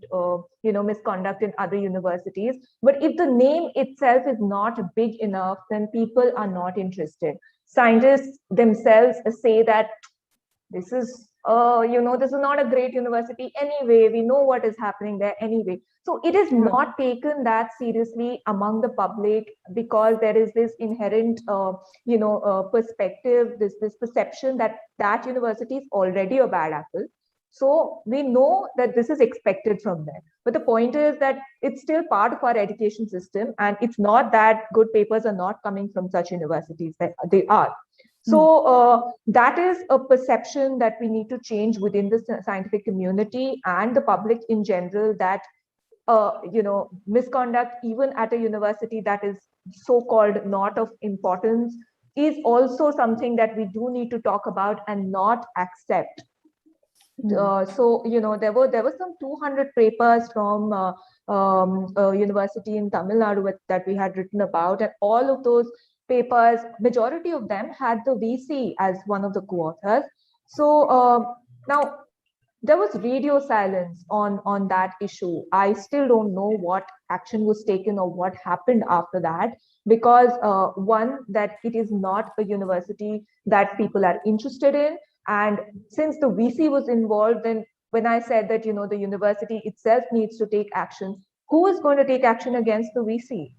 misconduct in other universities, but if the name itself is not big enough, then people are not interested. Scientists themselves say that this is this is not a great university anyway, we know what is happening there anyway. So it is not taken that seriously among the public, because there is this inherent perspective, this perception that that university is already a bad apple. So we know that this is expected from them, but the point is that it's still part of our education system, and it's not that good papers are not coming from such universities. They are. So that is a perception that we need to change within the scientific community and the public in general, that misconduct even at a university that is so-called not of importance is also something that we do need to talk about and not accept. So there were some 200 papers from a university in Tamil Nadu that we had written about, and all of those papers, majority of them had the VC as one of the co-authors. So now there was radio silence on that issue. I still don't know what action was taken or what happened after that, because one, that it is not a university that people are interested in, and since the VC was involved, then when I said that the university itself needs to take action, who is going to take action against the VC?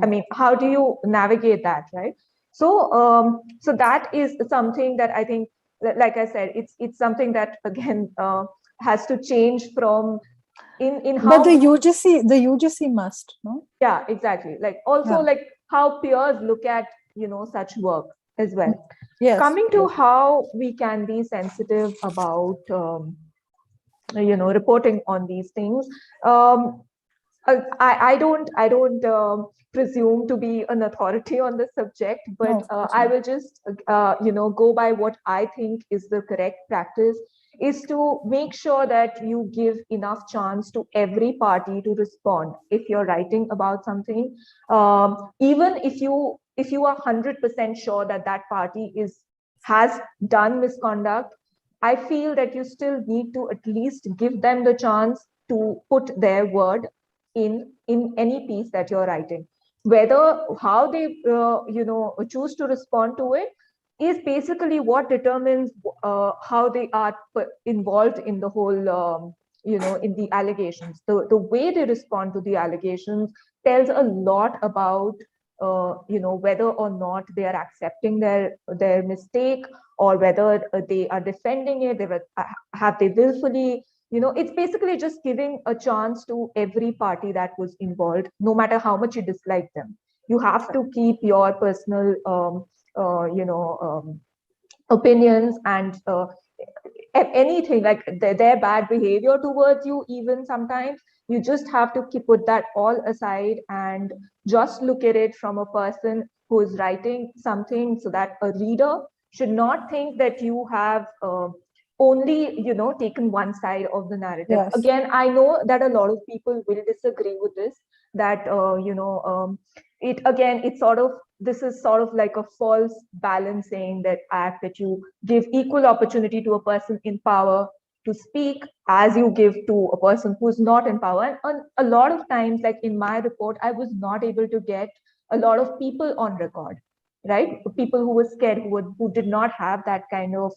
I mean, how do you navigate that, right? So so that is something that I think, like I said, it's something that again has to change from in how. But the UGC must, no? Yeah, exactly. Like also like how peers look at such work as well. Yes. Coming to how we can be sensitive about reporting on these things. I don't presume to be an authority on the subject, but I will just go by what I think is the correct practice, is to make sure that you give enough chance to every party to respond if you're writing about something, even if you are 100% sure that that party has done misconduct. I feel that you still need to at least give them the chance to put their word in any piece that you're writing. Whether how they choose to respond to it is basically what determines how they are involved in the whole in the allegations. The way they respond to the allegations tells a lot about whether or not they are accepting their mistake, or whether they are defending it. Have they willfully, it's basically just giving a chance to every party that was involved, no matter how much you dislike them. You have to keep your personal opinions and anything like their bad behavior towards you. Even sometimes you just have to put that all aside and just look at it from a person who is writing something, so that a reader should not think that you have only taken one side of the narrative. Yes. Again, I know that a lot of people will disagree with this, that this is sort of like a false balancing that act, that you give equal opportunity to a person in power to speak as you give to a person who's not in power. And a lot of times, like in my report, I was not able to get a lot of people on record, right? People who were scared, who did not have that kind of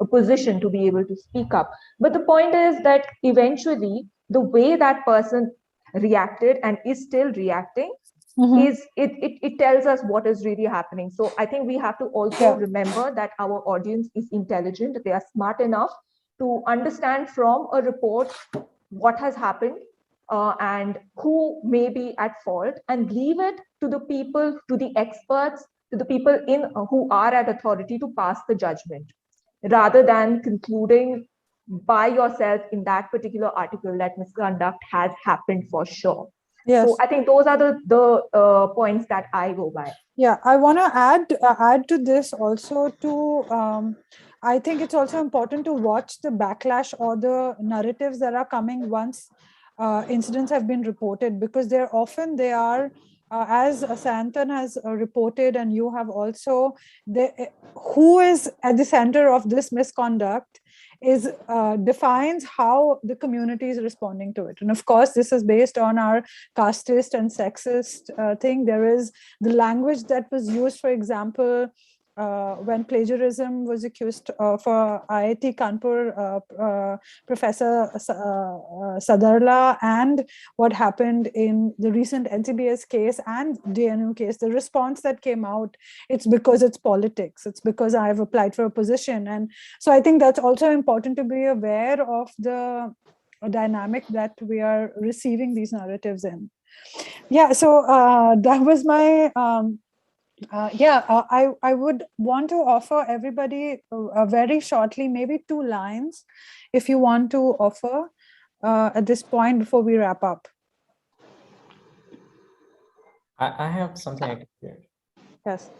a position to be able to speak up. But the point is that eventually the way that person reacted and is still reacting is it tells us what is really happening. So I think we have to also remember that our audience is intelligent. They are smart enough to understand from a report what has happened and who may be at fault, and leave it to the people, to the experts, to the people who are at authority to pass the judgment, rather than concluding by yourself in that particular article that misconduct has happened for sure. Yes. So I think those are the points that I go by. Yeah, I want to add to this also I think it's also important to watch the backlash or the narratives that are coming once incidents have been reported, because they are, as Santan has reported, and you have also, who is at the center of this misconduct is defines how the community is responding to it. And of course, this is based on our casteist and sexist thing. There is the language that was used, for example, when plagiarism was accused for IIT Kanpur, Professor Sadarla, and what happened in the recent NCBS case and DNU case, the response that came out, it's because it's politics. It's because I've applied for a position. And so I think that's also important to be aware of the dynamic that we are receiving these narratives in. Yeah, so that was my... I would want to offer everybody very shortly, maybe 2 lines, if you want to offer at this point before we wrap up. I have something I can share. Yes.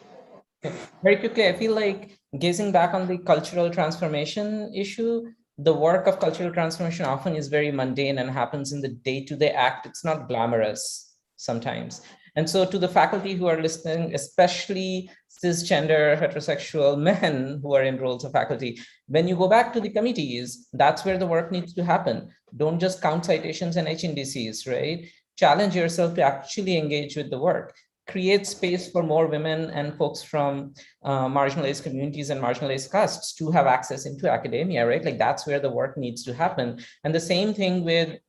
Okay. Very quickly, I feel like gazing back on the cultural transformation issue, the work of cultural transformation often is very mundane and happens in the day-to-day act. It's not glamorous sometimes. And so to the faculty who are listening, especially cisgender heterosexual men who are in roles of faculty, when you go back to the committees, that's where the work needs to happen. Don't just count citations and HNDCs, right? Challenge yourself to actually engage with the work. Create space for more women and folks from marginalized communities and marginalized castes to have access into academia, right? Like that's where the work needs to happen. And the same thing with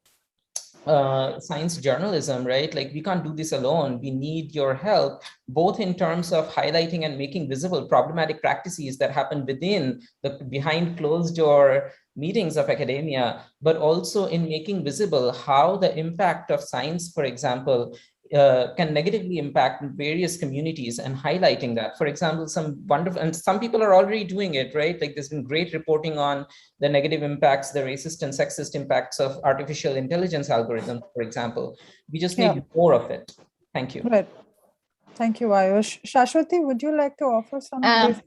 science journalism, right? Like we can't do this alone. We need your help, both in terms of highlighting and making visible problematic practices that happen within the behind closed door meetings of academia, but also in making visible how the impact of science, for example, can negatively impact various communities and highlighting that. For example, some wonderful, and some people are already doing it, right? Like there's been great reporting on the negative impacts, the racist and sexist impacts of artificial intelligence algorithms, for example. We just need more of it. Thank you. Right. Thank you, Ayush. Shaswati, would you like to offer some brief?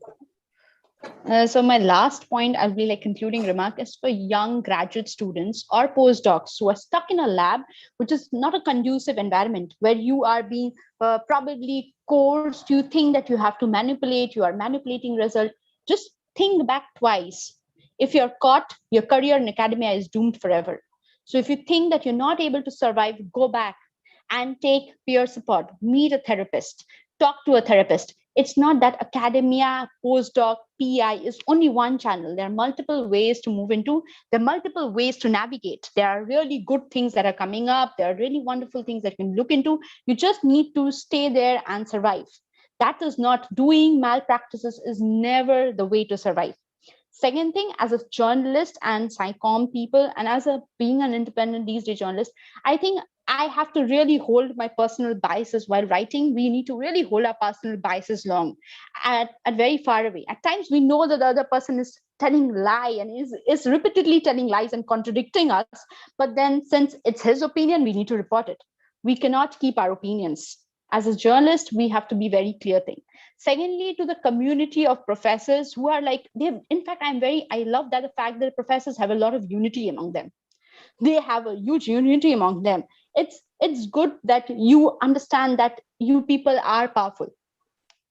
So my last point, I'll be like concluding remark, is for young graduate students or postdocs who are stuck in a lab, which is not a conducive environment, where you are being probably coerced. You think that you have to manipulate, you are manipulating result. Just think back twice. If you're caught, your career in academia is doomed forever. So if you think that you're not able to survive, go back and take peer support, meet a therapist, talk to a therapist. It's not that academia, postdoc, PI is only one channel. There are multiple ways to move into. There are multiple ways to navigate. There are really good things that are coming up. There are really wonderful things that you can look into. You just need to stay there and survive. That is not doing malpractices is never the way to survive. Second thing, as a journalist and psychom people, and as a being an independent these days journalist, I think I have to really hold my personal biases while writing. We need to really hold our personal biases long at very far away. At times we know that the other person is telling lie and is repeatedly telling lies and contradicting us. But then since it's his opinion, we need to report it. We cannot keep our opinions. As a journalist, we have to be very clear thing. Secondly, to the community of professors who are like, in fact, I love that the fact that professors have a lot of unity among them. They have a huge unity among them. It's good that you understand that you people are powerful.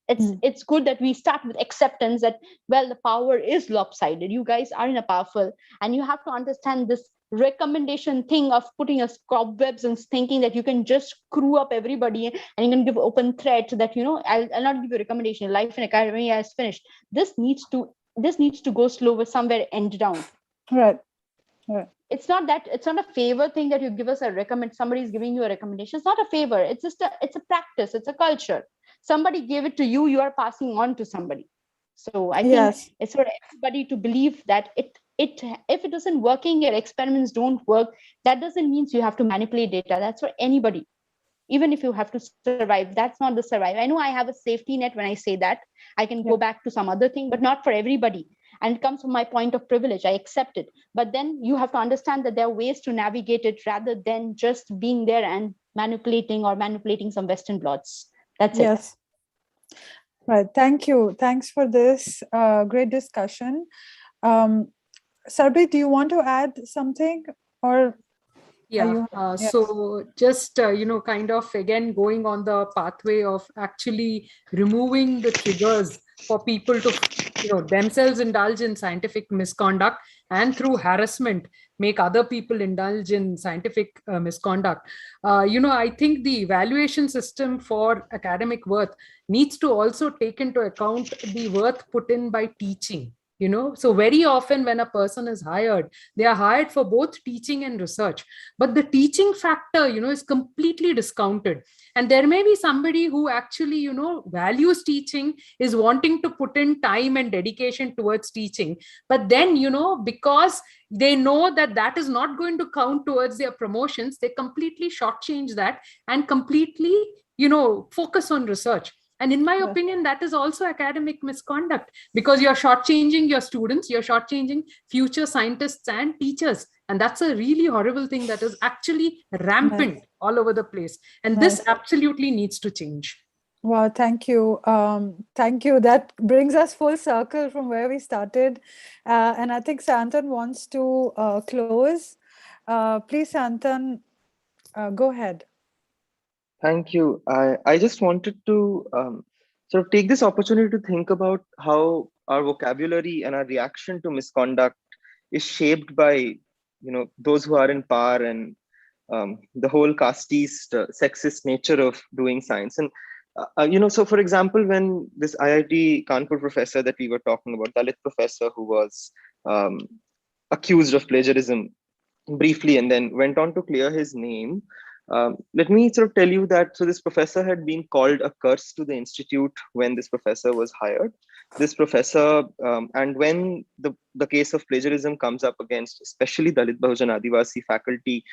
It's good that we start with acceptance that, well, the power is lopsided. You guys are in a powerful, and you have to understand this recommendation thing of putting a cobwebs and thinking that you can just screw up everybody and you can give open threat that, I'll not give you a recommendation. Your life in academia is finished. This needs to go slow with somewhere end down. Right. It's not a favor thing that you give us a recommend. Somebody's giving you a recommendation. It's not a favor. It's just it's a practice. It's a culture. Somebody gave it to you. You are passing on to somebody. So I think it's for everybody to believe that if it isn't working, your experiments don't work. That doesn't mean you have to manipulate data. That's for anybody. Even if you have to survive, that's not the survive. I know I have a safety net when I say that. I can go back to some other thing, but not for everybody. And it comes from my point of privilege. I accept it. But then you have to understand that there are ways to navigate it rather than just being there and manipulating some Western blots. That's it. Yes. Right. Thank you. Thanks for this great discussion. Sarbari, do you want to add something? Or Yeah. So just, kind of again going on the pathway of actually removing the triggers for people to, themselves indulge in scientific misconduct and through harassment make other people indulge in scientific misconduct. I think the evaluation system for academic worth needs to also take into account the worth put in by teaching. So very often when a person is hired, they are hired for both teaching and research, but the teaching factor is completely discounted. And there may be somebody who actually values teaching, is wanting to put in time and dedication towards teaching, but then because they know that that is not going to count towards their promotions, they completely shortchange that and completely focus on research. And in my opinion, that is also academic misconduct, because you're shortchanging your students, you're shortchanging future scientists and teachers. And that's a really horrible thing that is actually rampant all over the place. And this absolutely needs to change. Wow, thank you. Thank you. That brings us full circle from where we started. And I think Santan wants to close. Please, Santan, go ahead. Thank you. I just wanted to sort of take this opportunity to think about how our vocabulary and our reaction to misconduct is shaped by, those who are in power and the whole casteist, sexist nature of doing science. And, so for example, when this IIT Kanpur professor that we were talking about, Dalit professor who was accused of plagiarism briefly and then went on to clear his name, let me sort of tell you that, so this professor had been called a curse to the institute when this professor was hired. This professor, and when the case of plagiarism comes up against especially Dalit Bahujan Adivasi faculty,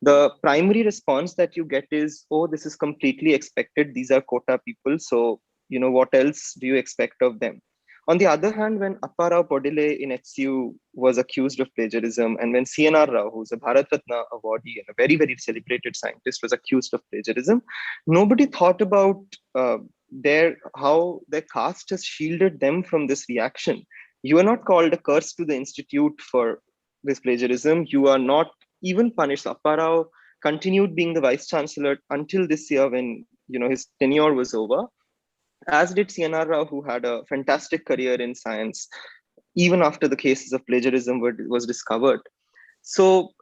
the primary response that you get is, oh, this is completely expected. These are quota people. So, what else do you expect of them? On the other hand, when Appa Rao Podile in HCU was accused of plagiarism, and when CNR Rao, who's a Bharat Ratna awardee and a very, very celebrated scientist, was accused of plagiarism, nobody thought about how their caste has shielded them from this reaction. You are not called a curse to the institute for this plagiarism. You are not even punished. Appa Rao continued being the vice chancellor until this year when his tenure was over, as did CNR Rao, who had a fantastic career in science, even after the cases of plagiarism was discovered. So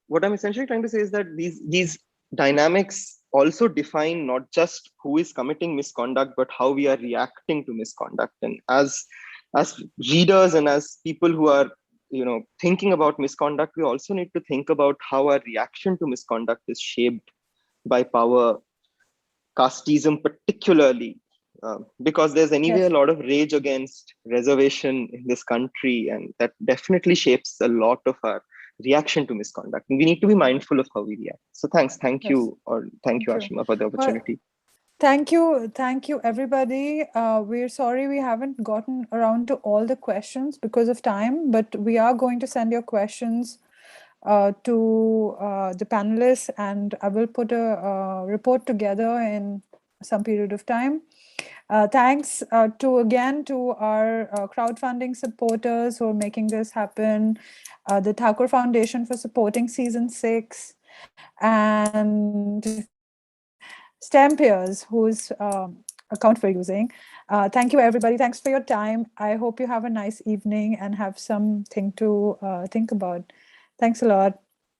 what I'm essentially trying to say is that these dynamics also define not just who is committing misconduct, but how we are reacting to misconduct. And as readers and as people who are thinking about misconduct, we also need to think about how our reaction to misconduct is shaped by power, casteism particularly, because there's anyway a lot of rage against reservation in this country, and that definitely shapes a lot of our reaction to misconduct. And we need to be mindful of how we react. So thank you, Aashima, for the opportunity. Thank you, everybody. We're sorry we haven't gotten around to all the questions because of time, but we are going to send your questions to the panelists, and I will put a report together in some period of time. Thanks to our crowdfunding supporters who are making this happen, the Thakur Foundation for supporting season 6, and STEMpeers, whose account we're using. Thank you, everybody. Thanks for your time. I hope you have a nice evening and have something to think about. Thanks a lot.